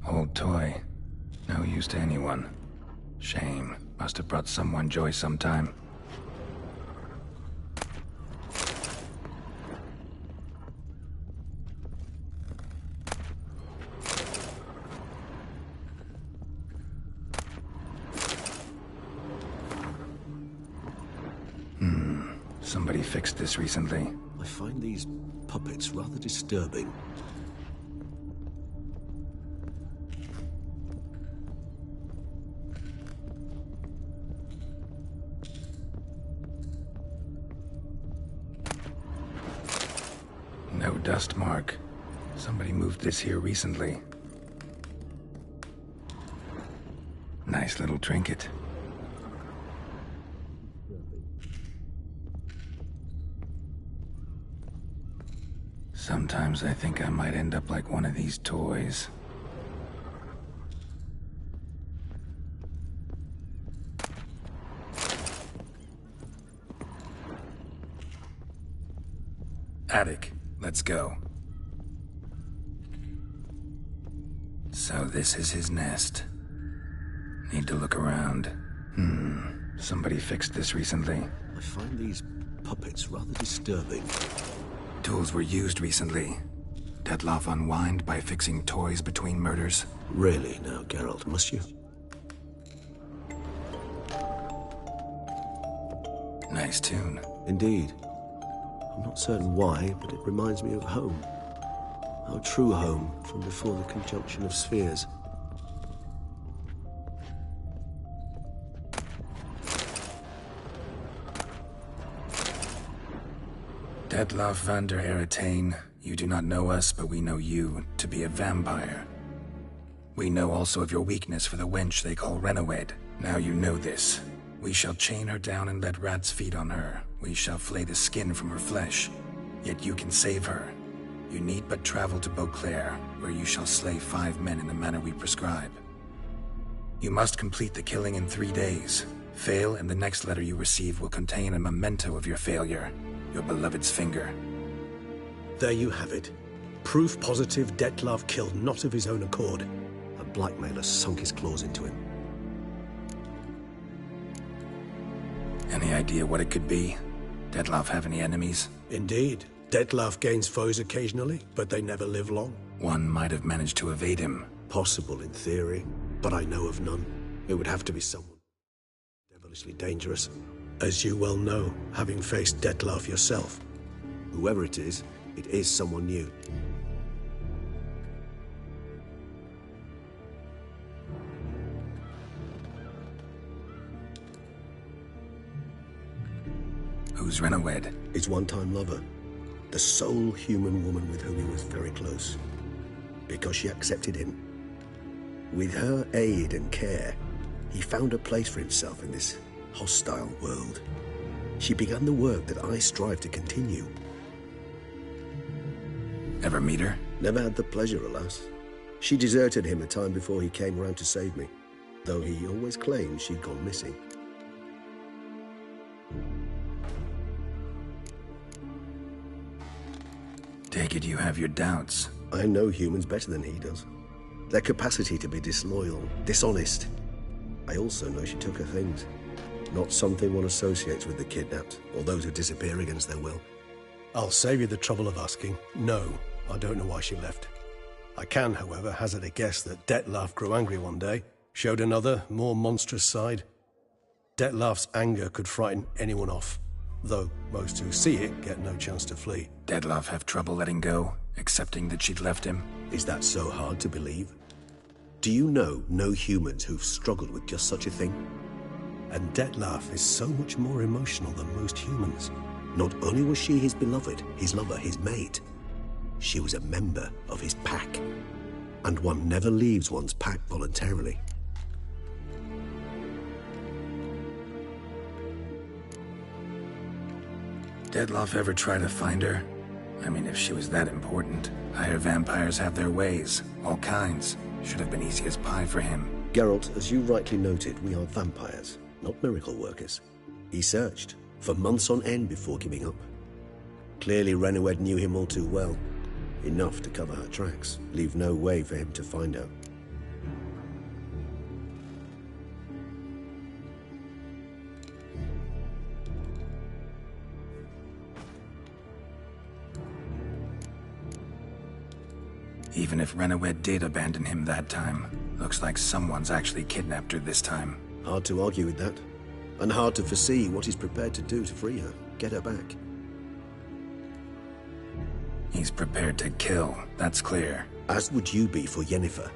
Old toy. No use to anyone. Shame. Must have brought someone joy sometime. Somebody fixed this recently. I find these puppets rather disturbing. No dust mark. Somebody moved this here recently. Nice little trinket. Sometimes I think I might end up like one of these toys. Attic, let's go. So this is his nest. Need to look around. Somebody fixed this recently. I find these puppets rather disturbing. Tools were used recently. Dettlaff unwind by fixing toys between murders. Really now, Geralt, must you? Nice tune. Indeed. I'm not certain why, but it reminds me of home. Our true home from before the conjunction of spheres. Dettlaff van der Eretain, you do not know us, but we know you to be a vampire. We know also of your weakness for the wench they call Renoed. Now you know this. We shall chain her down and let rats feed on her. We shall flay the skin from her flesh. Yet you can save her. You need but travel to Beauclair, where you shall slay 5 men in the manner we prescribe. You must complete the killing in 3 days. Fail, and the next letter you receive will contain a memento of your failure. Your beloved's finger. There you have it. Proof positive Dettlaff killed not of his own accord. A blackmailer sunk his claws into him. Any idea what it could be? Dettlaff have any enemies? Indeed. Dettlaff gains foes occasionally, but they never live long. One might have managed to evade him. Possible in theory, but I know of none. It would have to be someone devilishly dangerous. As you well know, having faced Dettlaff yourself. Whoever it is someone new. Who's Renoed? His one-time lover. The sole human woman with whom he was very close. Because she accepted him. With her aid and care, he found a place for himself in this hostile world. She began the work that I strive to continue. Ever meet her? Never had the pleasure, alas. She deserted him a time before he came around to save me, though he always claimed she'd gone missing. Take it you have your doubts. I know humans better than he does. Their capacity to be disloyal, dishonest. I also know she took her things. Not something one associates with the kidnapped, or those who disappear against their will. I'll save you the trouble of asking. No, I don't know why she left. I can, however, hazard a guess that Dettlaff grew angry one day, showed another, more monstrous side. Dettlaff's anger could frighten anyone off, though most who see it get no chance to flee. Dettlaff have trouble letting go, accepting that she'd left him? Is that so hard to believe? Do you know no humans who've struggled with just such a thing? And Dettlaff is so much more emotional than most humans. Not only was she his beloved, his lover, his mate, she was a member of his pack. And one never leaves one's pack voluntarily. Dettlaff ever try to find her? I mean, if she was that important. Higher vampires have their ways, all kinds. Should have been easy as pie for him. Geralt, as you rightly noted, we are vampires, not miracle workers. He searched for months on end before giving up. Clearly Renoed knew him all too well. Enough to cover her tracks, leave no way for him to find her. Even if Renawed did abandon him that time, looks like someone's actually kidnapped her this time. Hard to argue with that. And hard to foresee what he's prepared to do to free her, get her back. He's prepared to kill, that's clear. As would you be for Yennefer.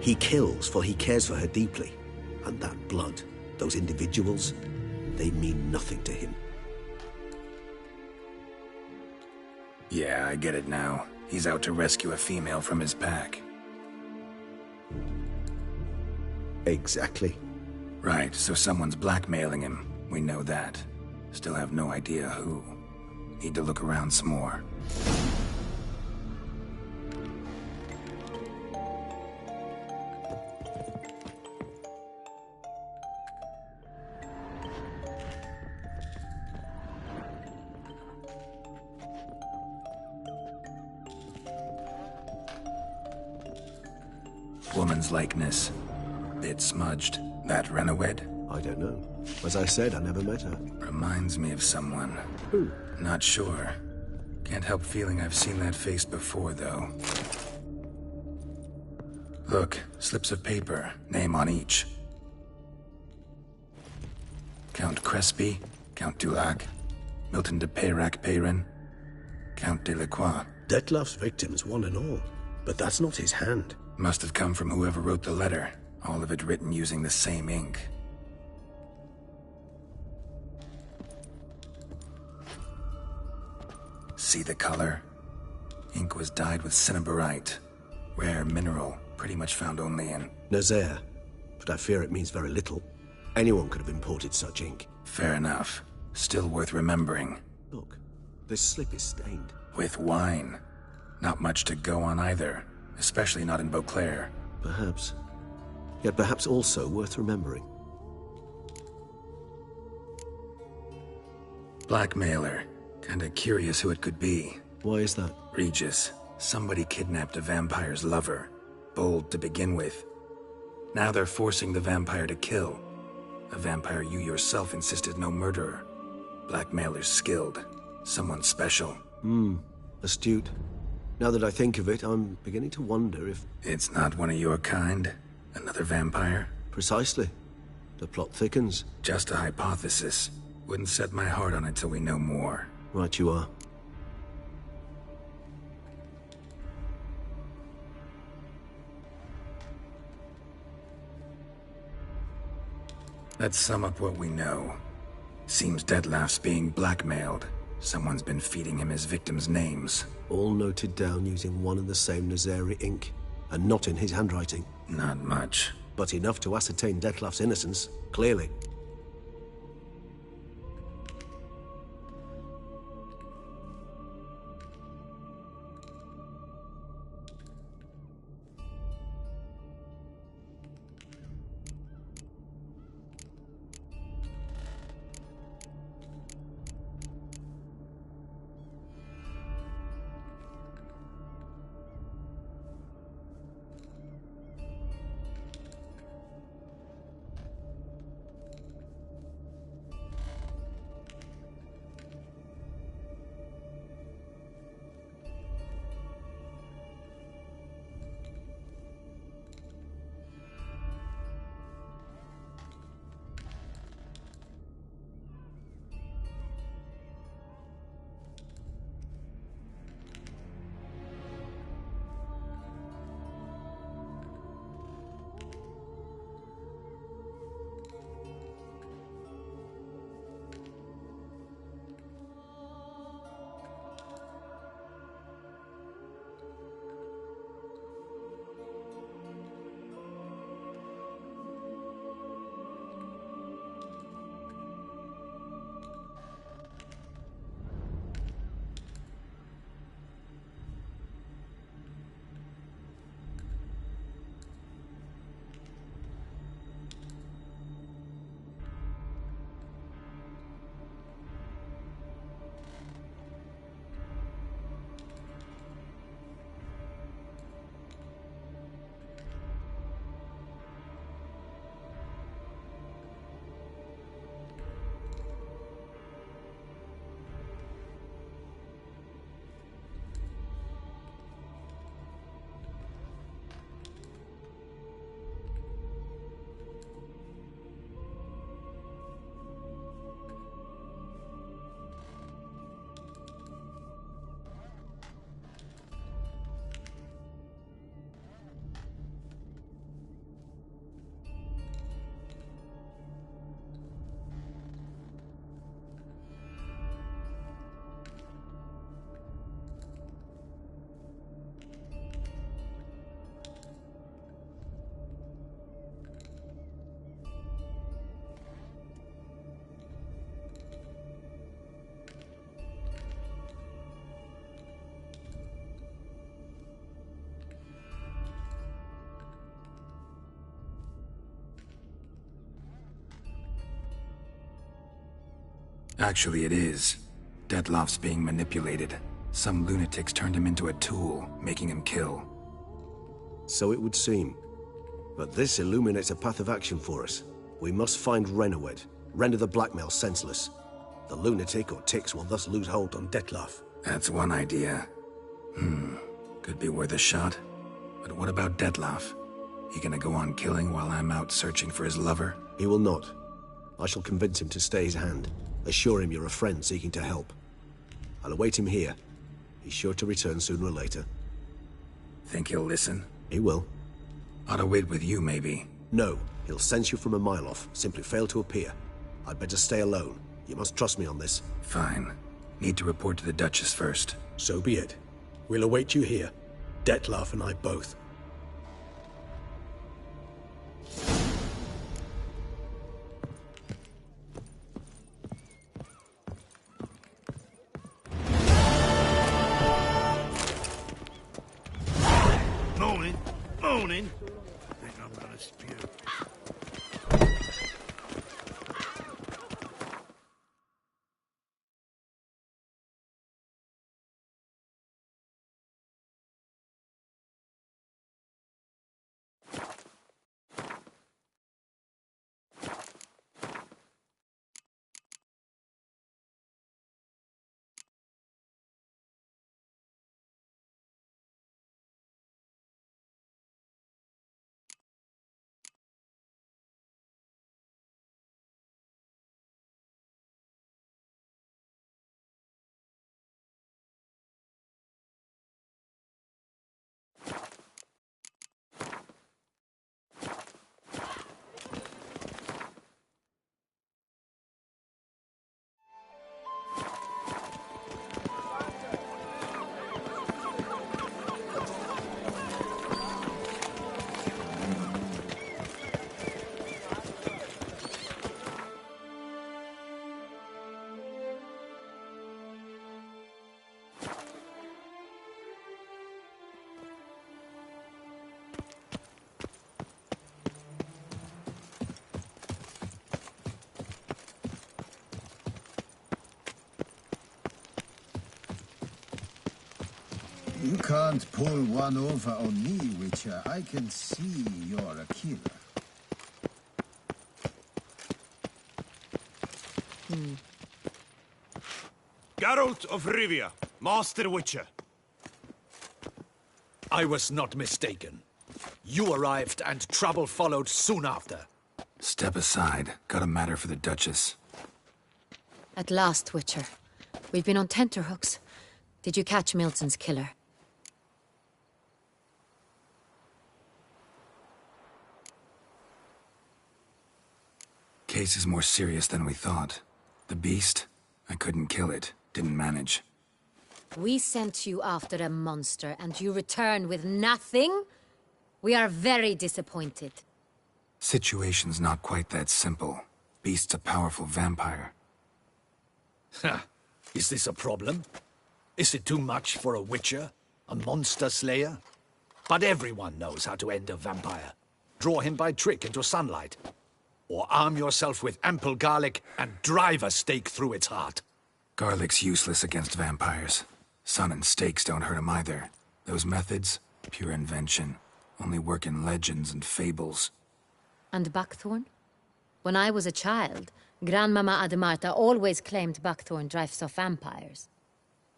He kills, for he cares for her deeply. And that blood, those individuals, they mean nothing to him. Yeah, I get it now. He's out to rescue a female from his pack. Exactly. Right, so someone's blackmailing him. We know that. Still have no idea who. Need to look around some more. Woman's likeness. Bit smudged. That Renawed? I don't know. As I said, I never met her. Reminds me of someone. Who? Not sure. Can't help feeling I've seen that face before, though. Look, slips of paper, name on each. Count Crespi, Count Dulac, Milton de Peyrac-Peyrin, Count Delacroix. Detlef's victims, one and all. But that's not his hand. Must have come from whoever wrote the letter. All of it written using the same ink. See the color? Ink was dyed with cinnabarite. Rare mineral, pretty much found only in... Nazaire. But I fear it means very little. Anyone could have imported such ink. Fair enough. Still worth remembering. Look, this slip is stained. With wine. Not much to go on either. Especially not in Beauclair. Perhaps. Yet perhaps also worth remembering. Blackmailer. Kinda curious who it could be. Why is that? Regis. Somebody kidnapped a vampire's lover. Bold to begin with. Now they're forcing the vampire to kill. A vampire you yourself insisted no murderer. Blackmailer's skilled. Someone special. Astute. Now that I think of it, I'm beginning to wonder if... It's not one of your kind? Another vampire? Precisely. The plot thickens. Just a hypothesis. Wouldn't set my heart on it till we know more. Right you are. Let's sum up what we know. Seems Detlef's being blackmailed. Someone's been feeding him his victims' names. All noted down using one and the same Nazari ink, and not in his handwriting. Not much. But enough to ascertain Detlef's innocence, clearly. Actually, it is. Dettlaff's being manipulated. Some lunatics turned him into a tool, making him kill. So it would seem. But this illuminates a path of action for us. We must find Renowed, render the blackmail senseless. The lunatic or ticks will thus lose hold on Dettlaff. That's one idea. Could be worth a shot. But what about Dettlaff? He gonna go on killing while I'm out searching for his lover? He will not. I shall convince him to stay his hand. Assure him you're a friend seeking to help. I'll await him here. He's sure to return sooner or later. Think he'll listen? He will. Ought to wait with you, maybe. No. He'll sense you from a mile off. Simply fail to appear. I'd better stay alone. You must trust me on this. Fine. Need to report to the Duchess first. So be it. We'll await you here. Dettlaff and I both. Morning. I think I'm gonna spew. You can't pull one over on me, Witcher. I can see you're a killer. Geralt of Rivia, Master Witcher. I was not mistaken. You arrived and trouble followed soon after. Step aside. Got a matter for the Duchess. At last, Witcher. We've been on tenterhooks. Did you catch Milton's killer? Case is more serious than we thought. The beast? I couldn't kill it. Didn't manage. We sent you after a monster, and you return with nothing? We are very disappointed. Situation's not quite that simple. Beast's a powerful vampire. Ha! Is this a problem? Is it too much for a witcher? A monster slayer? But everyone knows how to end a vampire. Draw him by trick into sunlight. Or arm yourself with ample garlic and drive a stake through its heart. Garlic's useless against vampires. Sun and stakes don't hurt him either. Those methods, pure invention. Only work in legends and fables. And buckthorn? When I was a child, Grandmama Ademarta always claimed buckthorn drives off vampires.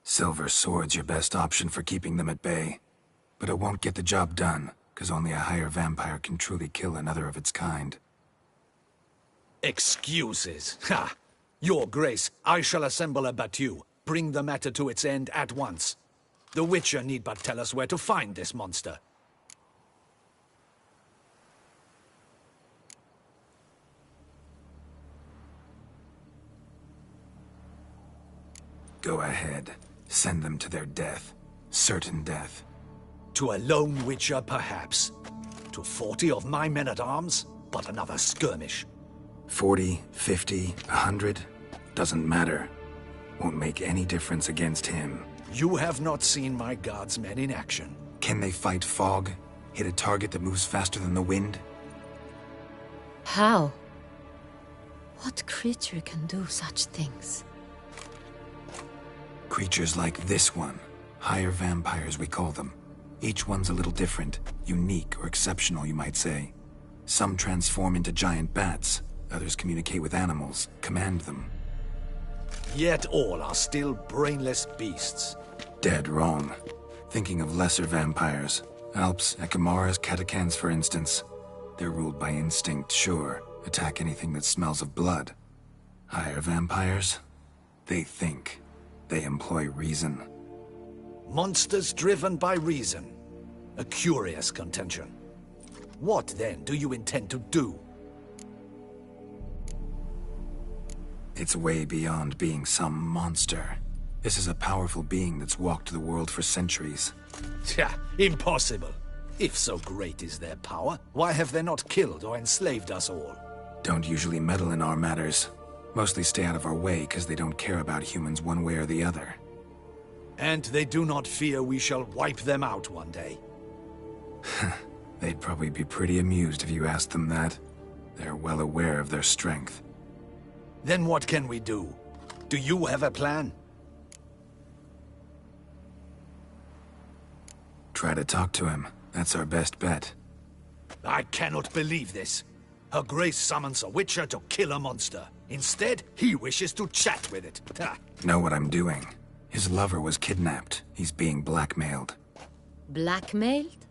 Silver sword's your best option for keeping them at bay. But it won't get the job done, because only a higher vampire can truly kill another of its kind. Excuses. Ha! Your Grace, I shall assemble a battue. Bring the matter to its end at once. The Witcher need but tell us where to find this monster. Go ahead. Send them to their death. Certain death. To a lone Witcher, perhaps. To 40 of my men-at-arms, but another skirmish. 40, 50, 100? Doesn't matter. Won't make any difference against him. You have not seen my guardsmen in action. Can they fight fog? Hit a target that moves faster than the wind? How? What creature can do such things? Creatures like this one. Higher vampires, we call them. Each one's a little different. Unique or exceptional, you might say. Some transform into giant bats. Others communicate with animals, command them. Yet all are still brainless beasts. Dead wrong. Thinking of lesser vampires. Alps, Echimaras, Catechans, for instance. They're ruled by instinct, sure. Attack anything that smells of blood. Higher vampires? They think. They employ reason. Monsters driven by reason. A curious contention. What, then, do you intend to do? It's way beyond being some monster. This is a powerful being that's walked the world for centuries. Tja, impossible. If so great is their power, why have they not killed or enslaved us all? Don't usually meddle in our matters. Mostly stay out of our way because they don't care about humans one way or the other. And they do not fear we shall wipe them out one day. They'd probably be pretty amused if you asked them that. They're well aware of their strength. Then what can we do? Do you have a plan? Try to talk to him. That's our best bet. I cannot believe this. Her Grace summons a Witcher to kill a monster. Instead, he wishes to chat with it. Know what I'm doing. His lover was kidnapped. He's being blackmailed. Blackmailed?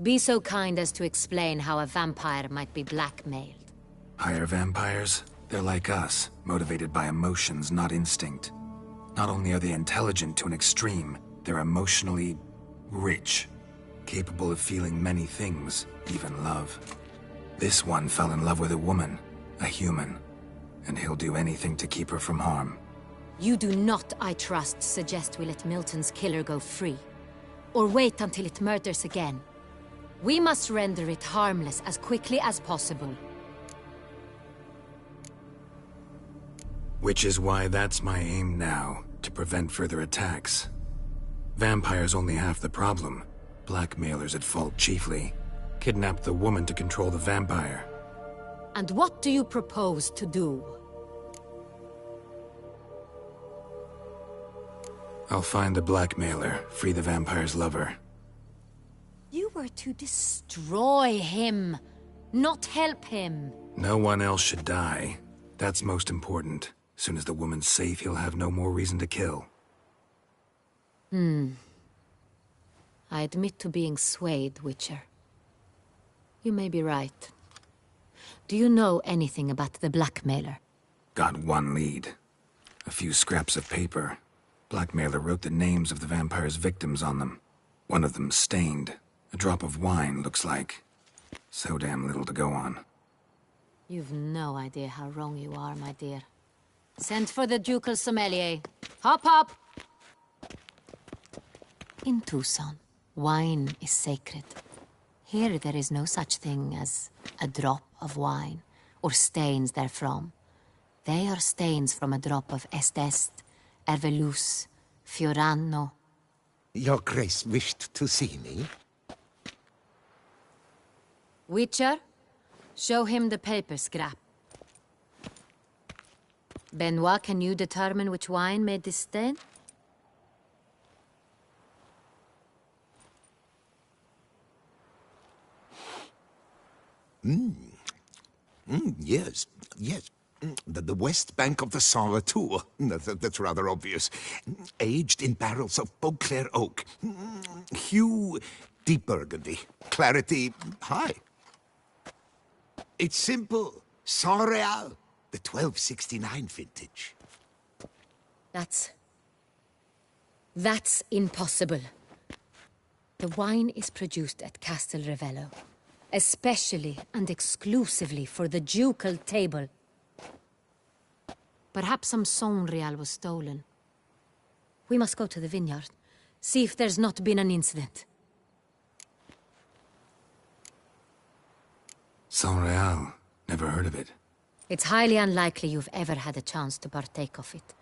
Be so kind as to explain how a vampire might be blackmailed. Higher vampires? They're like us, motivated by emotions, not instinct. Not only are they intelligent to an extreme, they're emotionally rich, capable of feeling many things, even love. This one fell in love with a woman, a human, and he'll do anything to keep her from harm. You do not, I trust, suggest we let Milton's killer go free, or wait until it murders again. We must render it harmless as quickly as possible. Which is why that's my aim now, to prevent further attacks. Vampires only half the problem. Blackmailers at fault chiefly. Kidnap the woman to control the vampire. And what do you propose to do? I'll find the blackmailer, free the vampire's lover. You were to destroy him, not help him. No one else should die. That's most important. Soon as the woman's safe, he'll have no more reason to kill. I admit to being swayed, Witcher. You may be right. Do you know anything about the blackmailer? Got one lead. A few scraps of paper. Blackmailer wrote the names of the vampire's victims on them. One of them stained. A drop of wine, looks like. So damn little to go on. You've no idea how wrong you are, my dear. Send for the ducal sommelier. Hop, hop! In Tucson, wine is sacred. Here there is no such thing as a drop of wine, or stains therefrom. They are stains from a drop of Estest, Ervelus, Fiorano. Your Grace wished to see me? Witcher, show him the paper scrap. Benoit, can you determine which wine made this stain? Yes, yes. The west bank of the Saint Latour. That's rather obvious. Aged in barrels of Beauclair oak. Hue, deep burgundy. Clarity, high. It's simple. Saint Real, the 1269 vintage. That's impossible. The wine is produced at Castel Ravello, especially and exclusively for the ducal table. Perhaps some Saint Real was stolen. We must go to the vineyard, see if there's not been an incident. Saint Real. Never heard of it. It's highly unlikely you've ever had a chance to partake of it.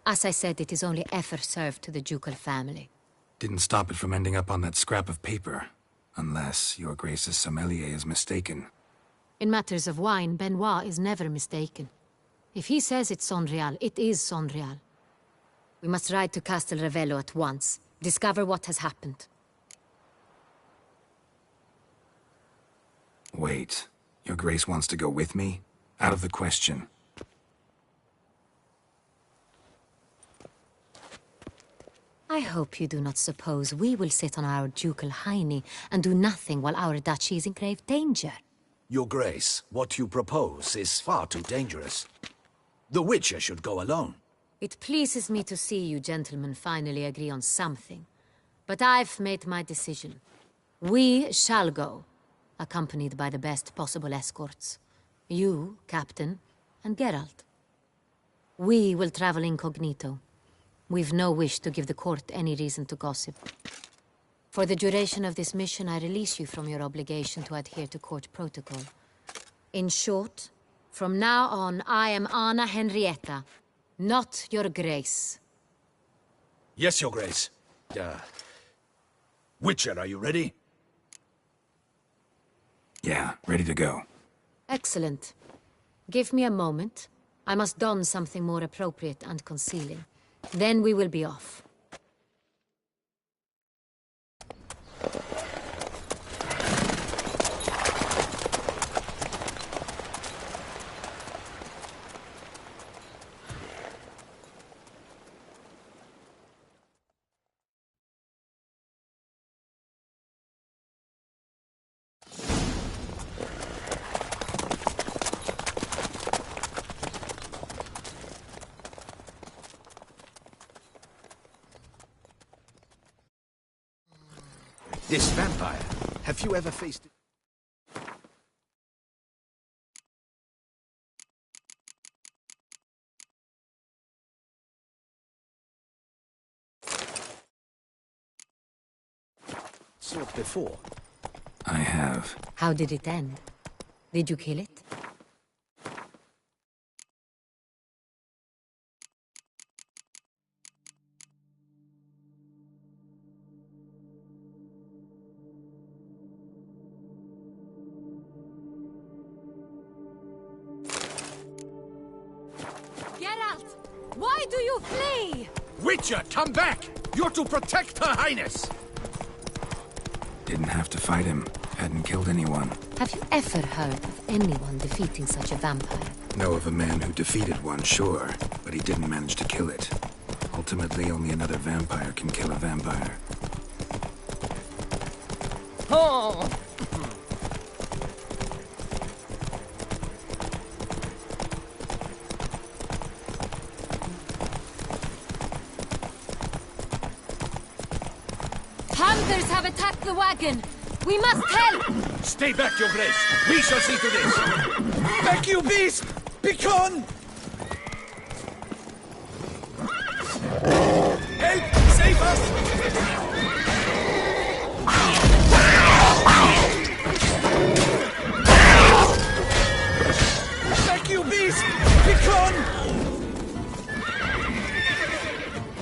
As I said, it is only ever served to the ducal family. Didn't stop it from ending up on that scrap of paper. Unless your Grace's sommelier is mistaken. In matters of wine, Benoit is never mistaken. If he says it's Saint Real, it is Saint Real. We must ride to Castel Ravello at once. Discover what has happened. Wait. Your Grace wants to go with me? Out of the question. I hope you do not suppose we will sit on our ducal hiney and do nothing while our duchy is in grave danger. Your Grace, what you propose is far too dangerous. The Witcher should go alone. It pleases me to see you gentlemen finally agree on something. But I've made my decision. We shall go, accompanied by the best possible escorts. You, Captain, and Geralt. We will travel incognito. We've no wish to give the court any reason to gossip. For the duration of this mission, I release you from your obligation to adhere to court protocol. In short, from now on, I am Anna Henrietta, not your Grace. Yes, Your Grace. Witcher, are you ready? Yeah, ready to go. Excellent. Give me a moment. I must don something more appropriate and concealing. Then we will be off. This vampire, have you ever faced it? Saw it before. I have. How did it end? Did you kill it? Geralt! Why do you flee? Witcher, come back! You're to protect Her Highness! Didn't have to fight him. Hadn't killed anyone. Have you ever heard of anyone defeating such a vampire? Know of a man who defeated one, sure, but he didn't manage to kill it. Ultimately, only another vampire can kill a vampire. Oh! Hunters have attacked the wagon! We must help! Stay back, Your Grace! We shall see to this! Back, you beast! Begone! Help! Save us! Back, you beast! Begone!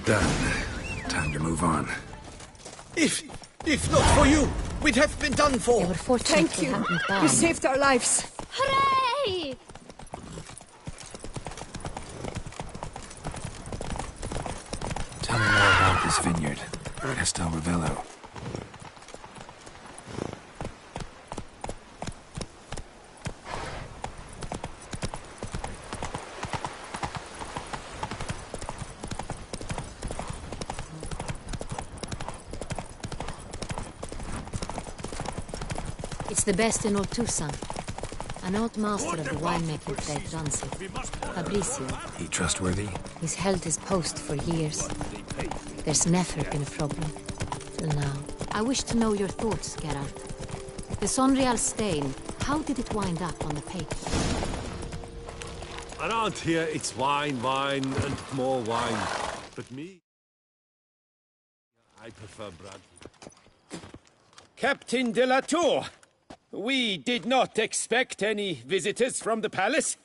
Done. Time to move on. If not for you, we'd have been done for. They were fortunate Thank you. hadn't died. You saved our lives. Hooray! Tell me more about this vineyard. Castel Ravello. It's the best in Ortusan. An old master of the winemaking trade runs it. Fabrizio. He trustworthy? He's held his post for years. There's never been a problem. Till now. I wish to know your thoughts, Geralt. The Sonreal stain, how did it wind up on the paper? Around here, it's wine, and more wine. But me, I prefer brandy. Captain de la Tour, we did not expect any visitors from the palace.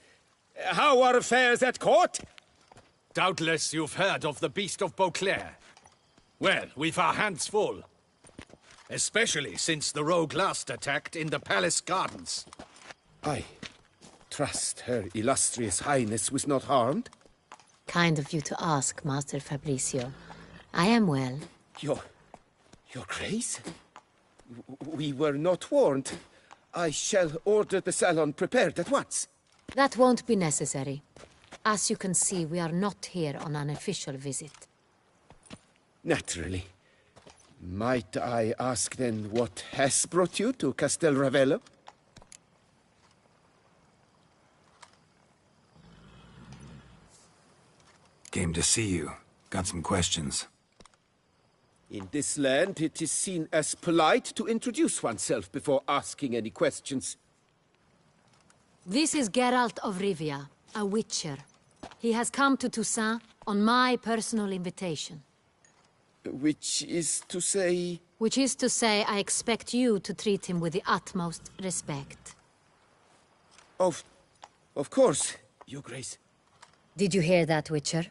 How are affairs at court? Doubtless you've heard of the Beast of Beauclair. Well, we've our hands full. Especially since the rogue last attacked in the palace gardens. I trust Her Illustrious Highness was not harmed? Kind of you to ask, Master Fabricio. I am well. Your Grace? We were not warned. I shall order the salon prepared at once. That won't be necessary. As you can see, we are not here on an official visit. Naturally. Might I ask then what has brought you to Castel Ravello? Came to see you. Got some questions. In this land, it is seen as polite to introduce oneself before asking any questions. This is Geralt of Rivia, a witcher. He has come to Toussaint on my personal invitation. Which is to say... Which is to say, I expect you to treat him with the utmost respect. Of course, Your Grace. Did you hear that, Witcher?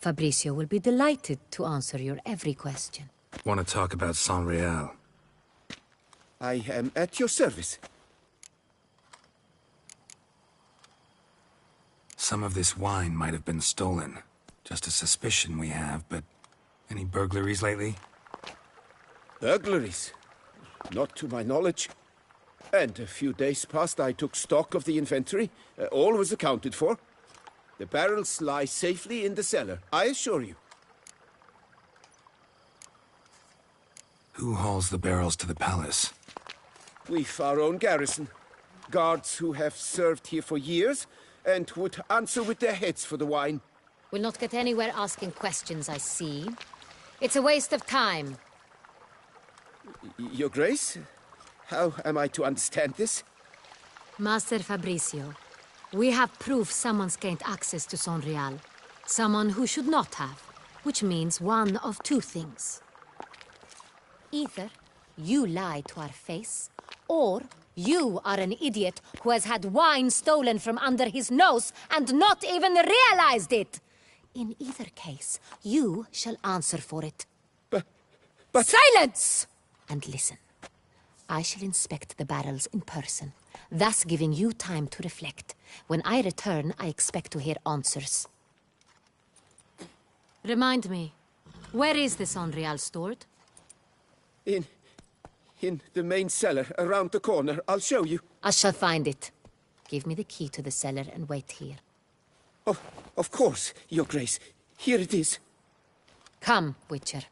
Fabricio will be delighted to answer your every question. Want to talk about Saint-Réal? I am at your service. Some of this wine might have been stolen. Just a suspicion we have, but... Any burglaries lately? Burglaries? Not to my knowledge. And a few days past I took stock of the inventory. All was accounted for. The barrels lie safely in the cellar, I assure you. Who hauls the barrels to the palace? We've our own garrison. Guards who have served here for years and would answer with their heads for the wine. We'll not get anywhere asking questions, I see. It's a waste of time. Your Grace? How am I to understand this? Master Fabricio, we have proof someone's gained access to Saint-Réal. Someone who should not have. Which means one of two things. Either you lie to our face, or you are an idiot who has had wine stolen from under his nose and not even realized it. In either case, you shall answer for it. But... Silence! And listen. I shall inspect the barrels in person, thus giving you time to reflect. When I return, I expect to hear answers. Remind me, where is the Saint-Réal stored? In the main cellar, around the corner. I'll show you. I shall find it. Give me the key to the cellar and wait here. Of course, Your Grace. Here it is. Come, Witcher.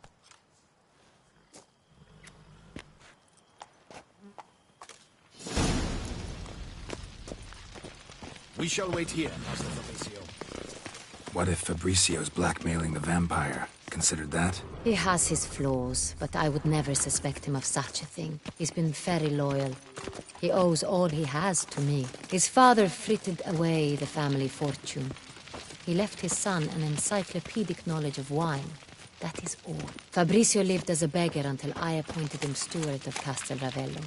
We shall wait here, Master Fabricio. What if Fabricio's blackmailing the vampire? Considered that? He has his flaws, but I would never suspect him of such a thing. He's been very loyal. He owes all he has to me. His father frittered away the family fortune. He left his son an encyclopedic knowledge of wine. That is all. Fabricio lived as a beggar until I appointed him steward of Castel Ravello.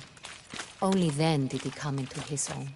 Only then did he come into his own.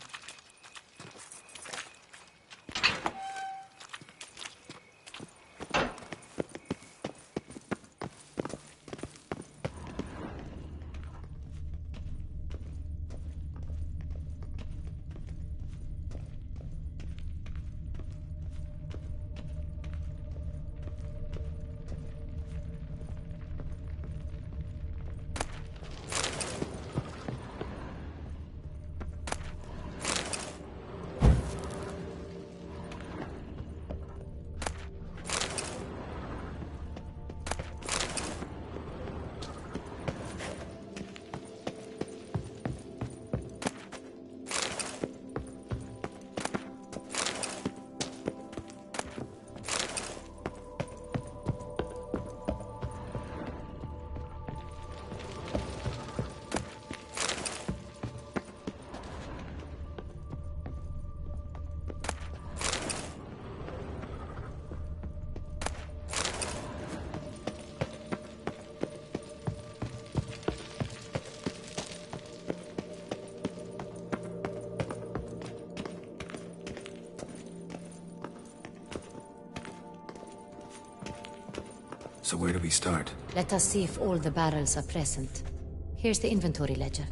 So where do we start? Let us see if all the barrels are present. Here's the inventory ledger.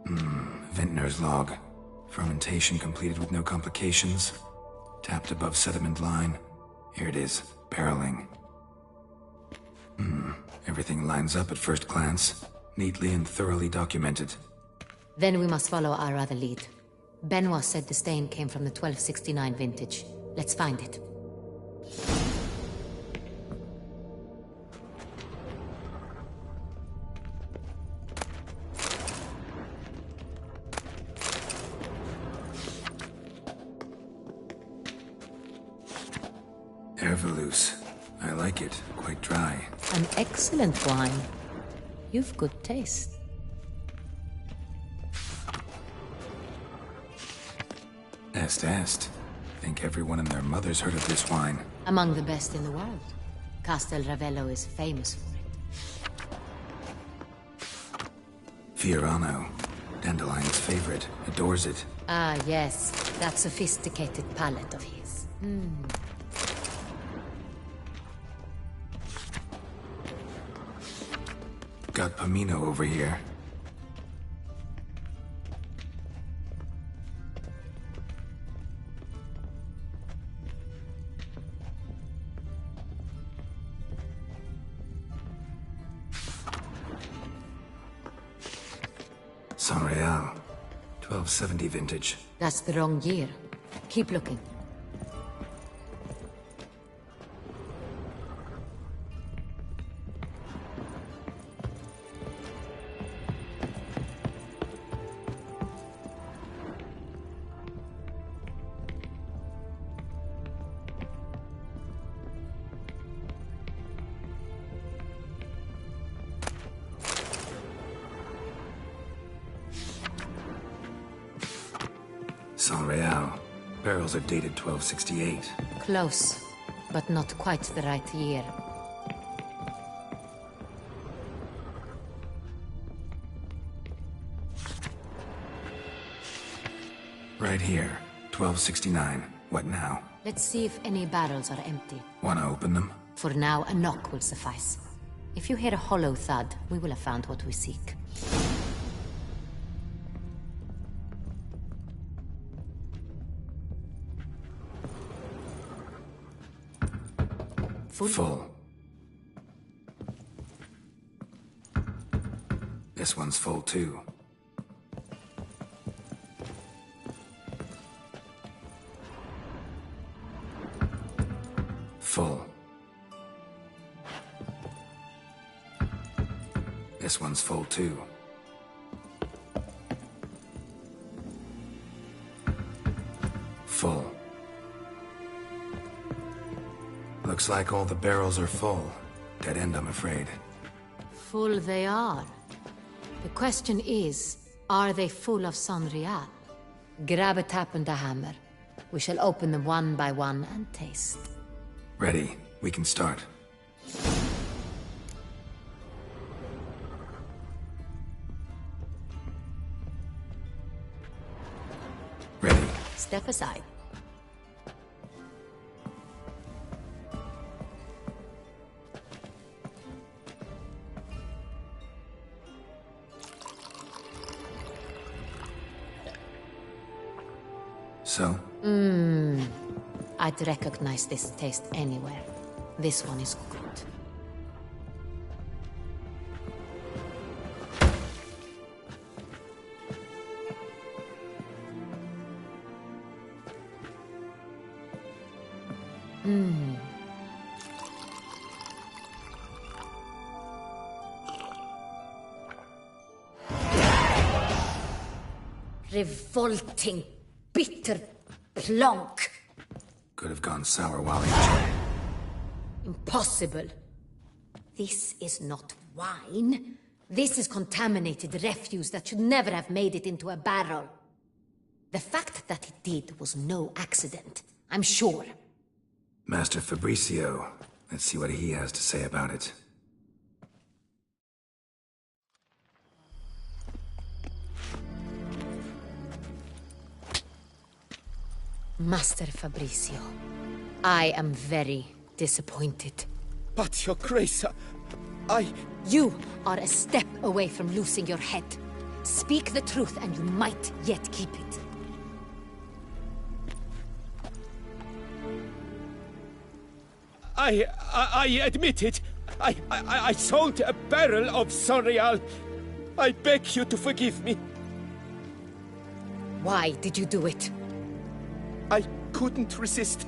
Vintner's log. Fermentation completed with no complications. Tapped above sediment line. Here it is, barreling. Everything lines up at first glance. Neatly and thoroughly documented. Then we must follow our other lead. Benoit said the stain came from the 1269 vintage. Let's find it. Hervelous. I like it. Quite dry. An excellent wine. You've good taste. Est. Think everyone and their mother's heard of this wine. Among the best in the world. Castel Ravello is famous for it. Fiorano. Dandelion's favorite. Adores it. Ah, yes. That sophisticated palate of his. Got Pomino over here. Sanreal. 1270 vintage. That's the wrong year. Keep looking. Sanreal. Barrels are dated 1268. Close, but not quite the right year. Right here. 1269. What now? Let's see if any barrels are empty. Wanna open them? For now, a knock will suffice. If you hear a hollow thud, we will have found what we seek. Full. This one's full too. Full. This one's full too. Full. Looks like all the barrels are full. Dead end, I'm afraid. Full they are. The question is, are they full of Sanreal? Grab a tap and a hammer. We shall open them one by one and taste. Ready. We can start. Ready. Step aside. So? I'd recognize this taste anywhere. This one is good. Revolting, bitter plonk. Could have gone sour while aged. Impossible. This is not wine. This is contaminated refuse that should never have made it into a barrel. The fact that it did was no accident, I'm sure. Master Fabricio. Let's see what he has to say about it. Master Fabricio, I am very disappointed. But, Your Grace, You are a step away from losing your head. Speak the truth and you might yet keep it. I admit it. I sold a barrel of Sonreal. I beg you to forgive me. Why did you do it? I couldn't resist.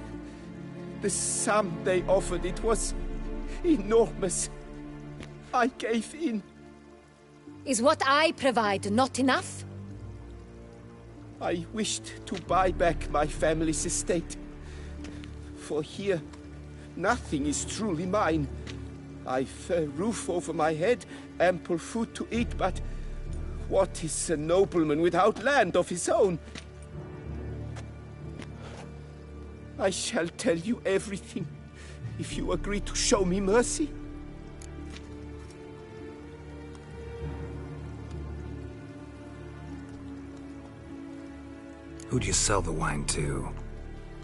The sum they offered, it was enormous. I gave in. Is what I provide not enough? I wished to buy back my family's estate. For here, nothing is truly mine. I've a roof over my head, ample food to eat, but what is a nobleman without land of his own? I shall tell you everything, if you agree to show me mercy. Who'd you sell the wine to?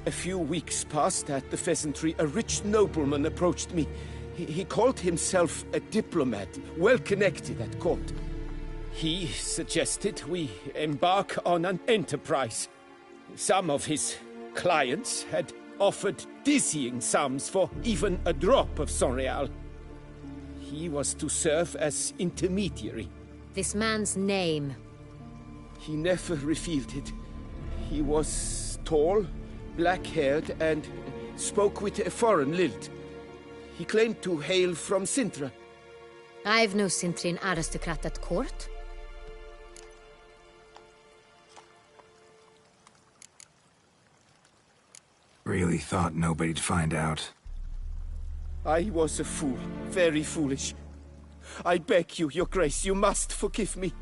A few weeks past at the Pheasantry, a rich nobleman approached me. He called himself a diplomat, well connected at court. He suggested we embark on an enterprise. Some of his clients had offered dizzying sums for even a drop of Sonreal. He was to serve as intermediary. This man's name? He never revealed it. He was tall, black-haired, and spoke with a foreign lilt. He claimed to hail from Sintra. I've no Sintrian aristocrat at court. Really thought nobody'd find out. I was a fool, very foolish. I beg you, Your Grace, you must forgive me.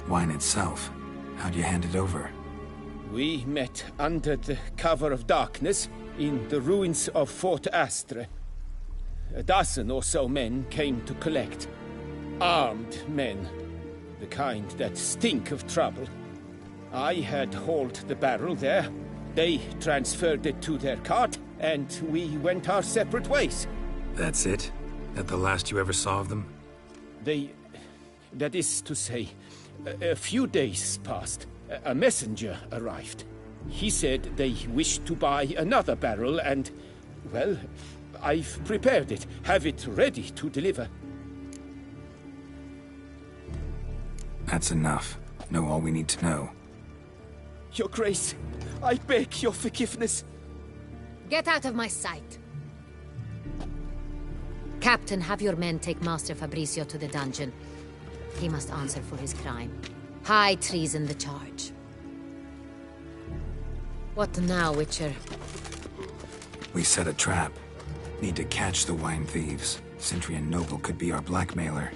Wine itself, how'd you hand it over? We met under the cover of darkness in the ruins of Fort Astre. A dozen or so men came to collect. Armed men. The kind that stink of trouble. I had hauled the barrel there. They transferred it to their cart, and we went our separate ways. That's it? That the last you ever saw of them? That is to say, a few days passed. A messenger arrived. He said they wished to buy another barrel and, well, I've prepared it. Have it ready to deliver. That's enough. Know all we need to know. Your Grace, I beg your forgiveness. Get out of my sight. Captain, have your men take Master Fabrizio to the dungeon. He must answer for his crime. High treason the charge. What now, Witcher? We set a trap. Need to catch the wine thieves. Sintrian Noble could be our blackmailer.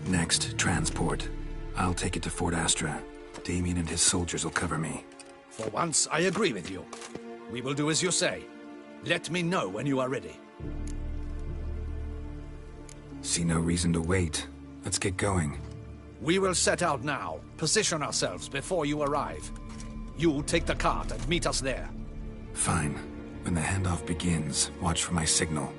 Next, transport. I'll take it to Fort Astra. Damien and his soldiers will cover me. For once, I agree with you. We will do as you say. Let me know when you are ready. See no reason to wait. Let's get going. We will set out now. Position ourselves before you arrive. You take the cart and meet us there. Fine. When the handoff begins, watch for my signal.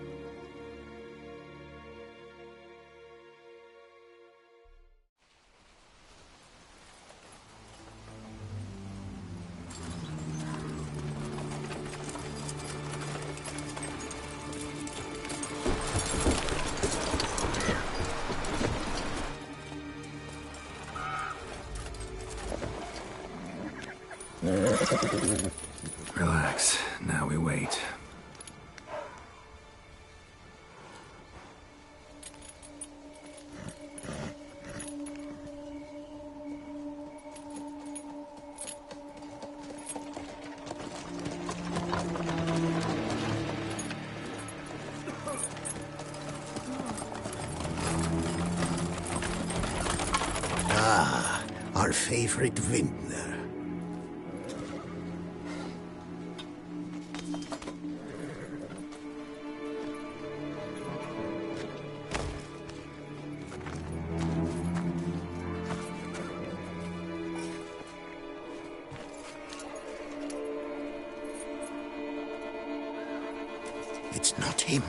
Relax. Now we wait. Ah, our favorite vintner. It's not him.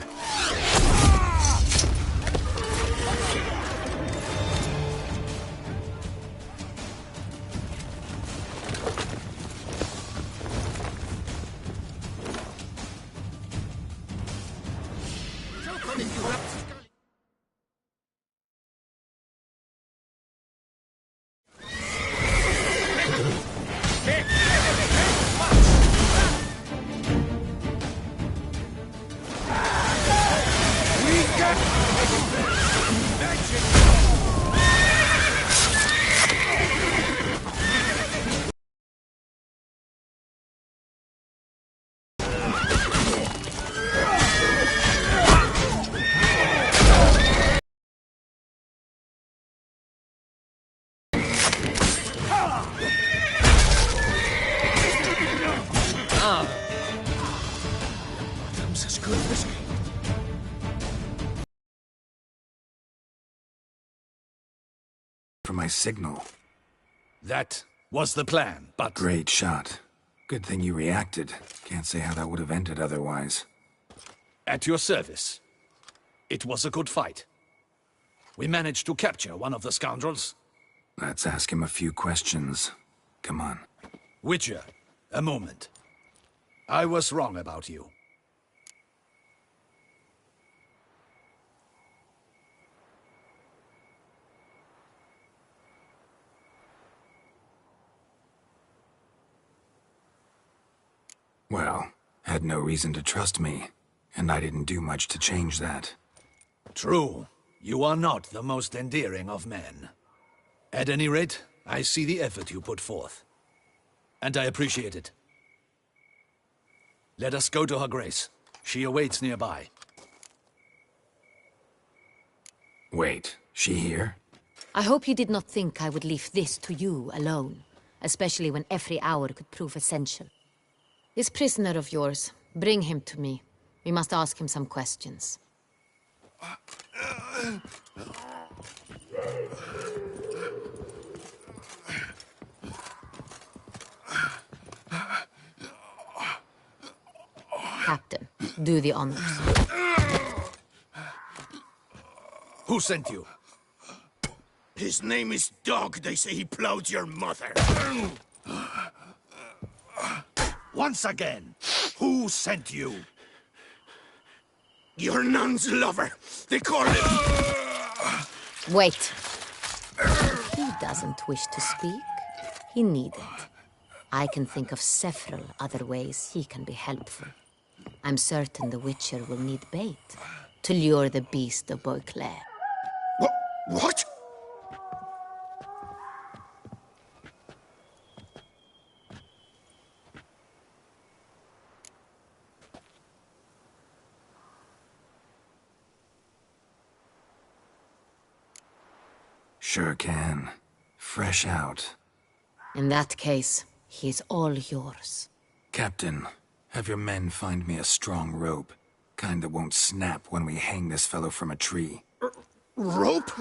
Bottoms as good whiskey. For my signal. That was the plan, but... Great shot. Good thing you reacted. Can't say how that would have ended otherwise. At your service. It was a good fight. We managed to capture one of the scoundrels. Let's ask him a few questions. Come on. Witcher, a moment. I was wrong about you. Well, had no reason to trust me, and I didn't do much to change that. True. You are not the most endearing of men. At any rate, I see the effort you put forth. And I appreciate it. Let us go to her grace. She awaits nearby. Wait, she here? I hope you did not think I would leave this to you alone, especially when every hour could prove essential. This prisoner of yours, bring him to me. We must ask him some questions. Captain, do the honors. Who sent you? His name is Dog. They say he plowed your mother. Once again, who sent you? Your nun's lover. They call him... Wait. He doesn't wish to speak. He needn't. I can think of several other ways he can be helpful. I'm certain the Witcher will need bait to lure the beast of Beauclair. What? Sure can. Fresh out. In that case, he's all yours. Captain, have your men find me a strong rope. Kind that won't snap when we hang this fellow from a tree. Rope?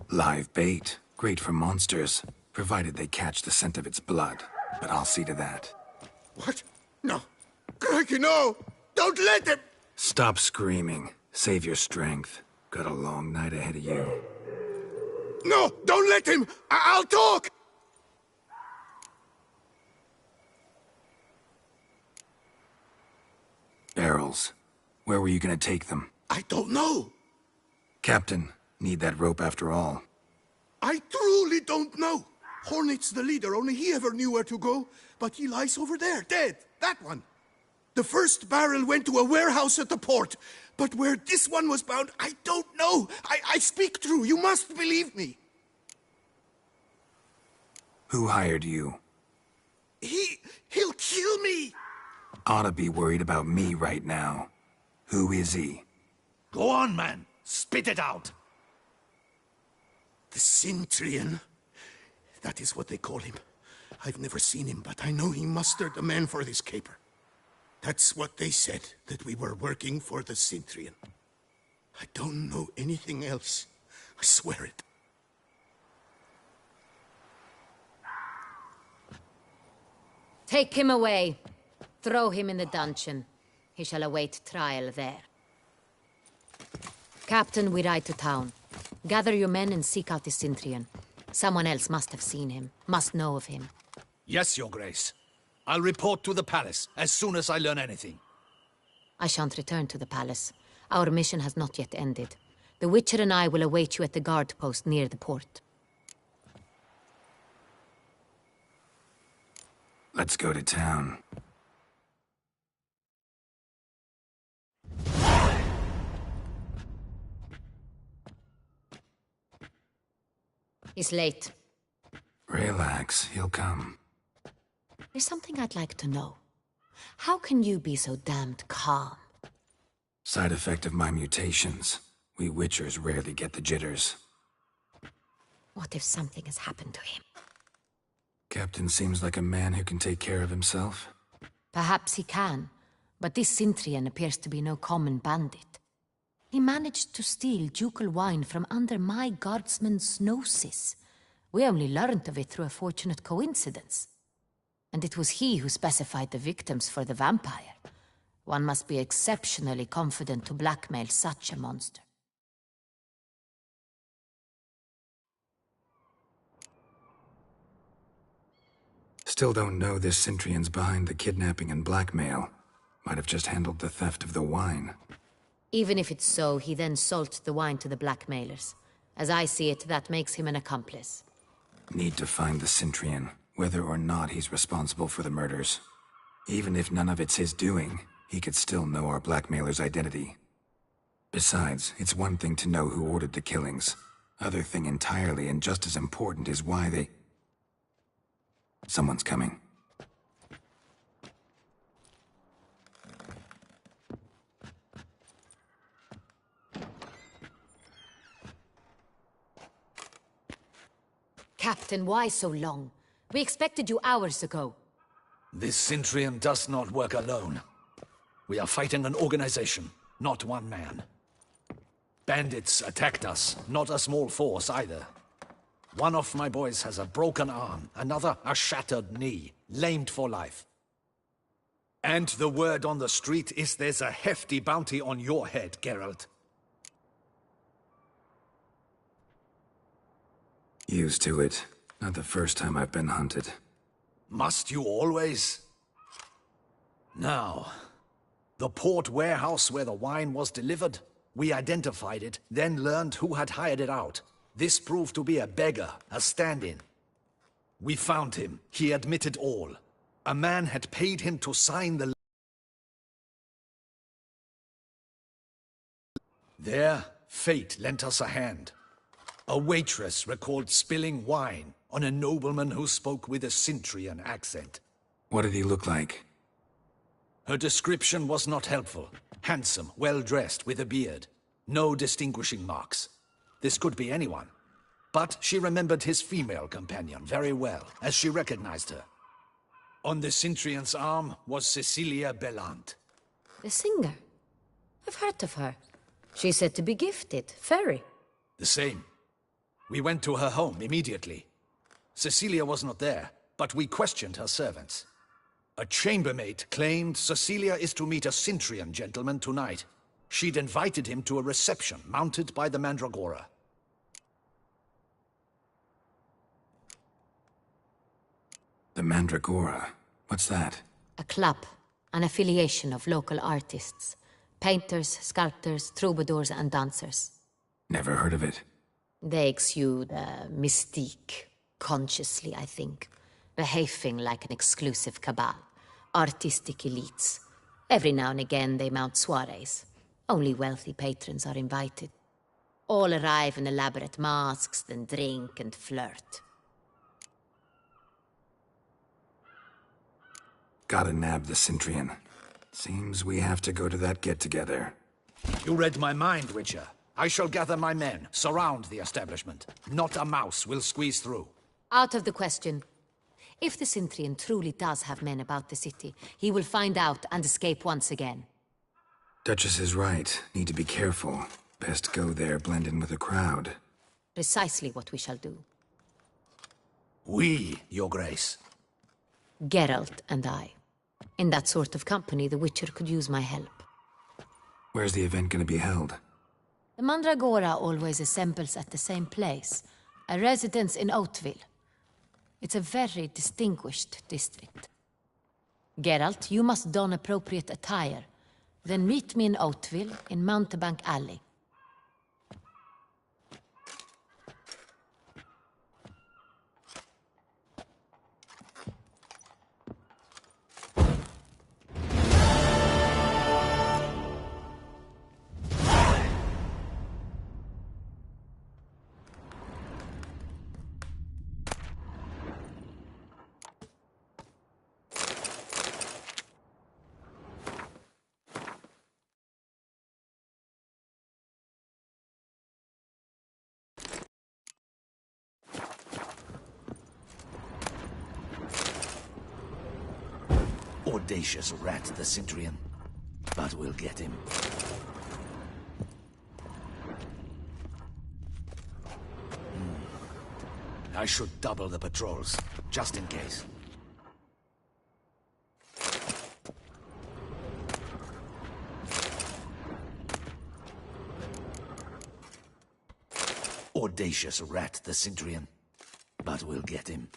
Live bait. Great for monsters, provided they catch the scent of its blood. But I'll see to that. What? No. Crikey, no! Don't let him! Stop screaming. Save your strength. Got a long night ahead of you. No! Don't let him! I'll talk! Barrels. Where were you gonna take them? I don't know. Captain, need that rope after all. I truly don't know. Hornet's the leader, only he ever knew where to go. But he lies over there, dead. That one. The first barrel went to a warehouse at the port. But where this one was bound, I don't know. I speak true. You must believe me. Who hired you? He'll kill me. Ought to be worried about me right now. Who is he? Go on, man. Spit it out. The Cintrian. That is what they call him. I've never seen him, but I know he mustered the men for this caper. That's what they said, that we were working for the Cintrian. I don't know anything else. I swear it. Take him away. Throw him in the dungeon. He shall await trial there. Captain, we ride to town. Gather your men and seek out the Cintrian. Someone else must have seen him, must know of him. Yes, Your Grace. I'll report to the palace as soon as I learn anything. I shan't return to the palace. Our mission has not yet ended. The Witcher and I will await you at the guard post near the port. Let's go to town. He's late. Relax, he'll come. There's something I'd like to know. How can you be so damned calm? Side effect of my mutations. We Witchers rarely get the jitters. What if something has happened to him? Captain seems like a man who can take care of himself. Perhaps he can, but this Cintrian appears to be no common bandit. He managed to steal ducal wine from under my guardsman's noses. We only learned of it through a fortunate coincidence. And it was he who specified the victims for the vampire. One must be exceptionally confident to blackmail such a monster. Still don't know this Cintrian's behind the kidnapping and blackmail. Might have just handled the theft of the wine. Even if it's so, he then sold the wine to the blackmailers. As I see it, that makes him an accomplice. Need to find the Cintrian, whether or not he's responsible for the murders. Even if none of it's his doing, he could still know our blackmailer's identity. Besides, it's one thing to know who ordered the killings. Other thing entirely, and just as important, is why they... Someone's coming. Captain, why so long? We expected you hours ago. This Cintrian does not work alone. We are fighting an organization, not one man. Bandits attacked us, not a small force either. One of my boys has a broken arm, another a shattered knee, lamed for life. And the word on the street is there's a hefty bounty on your head, Geralt. Used to it. Not the first time I've been hunted. Must you always? Now, the port warehouse where the wine was delivered, we identified it, then learned who had hired it out. This proved to be a beggar, a stand-in. We found him. He admitted all. A man had paid him to sign the... There, fate lent us a hand. A waitress recalled spilling wine on a nobleman who spoke with a Cintrian accent. What did he look like? Her description was not helpful. Handsome, well-dressed, with a beard. No distinguishing marks. This could be anyone. But she remembered his female companion very well, as she recognized her. On the Cintrian's arm was Cecilia Bellant. The singer? I've heard of her. She's said to be gifted, fairy. The same. We went to her home immediately. Cecilia was not there, but we questioned her servants. A chambermaid claimed Cecilia is to meet a Cintrian gentleman tonight. She'd invited him to a reception mounted by the Mandragora. The Mandragora? What's that? A club, an affiliation of local artists. Painters, sculptors, troubadours and dancers. Never heard of it. They exude mystique, consciously, I think. Behaving like an exclusive cabal. Artistic elites. Every now and again they mount soirees. Only wealthy patrons are invited. All arrive in elaborate masks, then drink and flirt. Gotta nab the Cintrian. Seems we have to go to that get-together. You read my mind, Witcher. I shall gather my men, surround the establishment. Not a mouse will squeeze through. Out of the question. If the Cintrian truly does have men about the city, he will find out and escape once again. Duchess is right. Need to be careful. Best go there, blend in with the crowd. Precisely what we shall do. We, Your Grace. Geralt and I. In that sort of company, the Witcher could use my help. Where's the event gonna be held? The Mandragora always assembles at the same place, a residence in Oatville. It's a very distinguished district. Geralt, you must don appropriate attire. Then meet me in Oatville, in Mountebank Alley. Audacious rat, the Cintrian. But we'll get him. I should double the patrols, just in case. Audacious rat, the Cintrian. But we'll get him.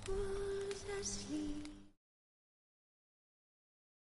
Was asleep.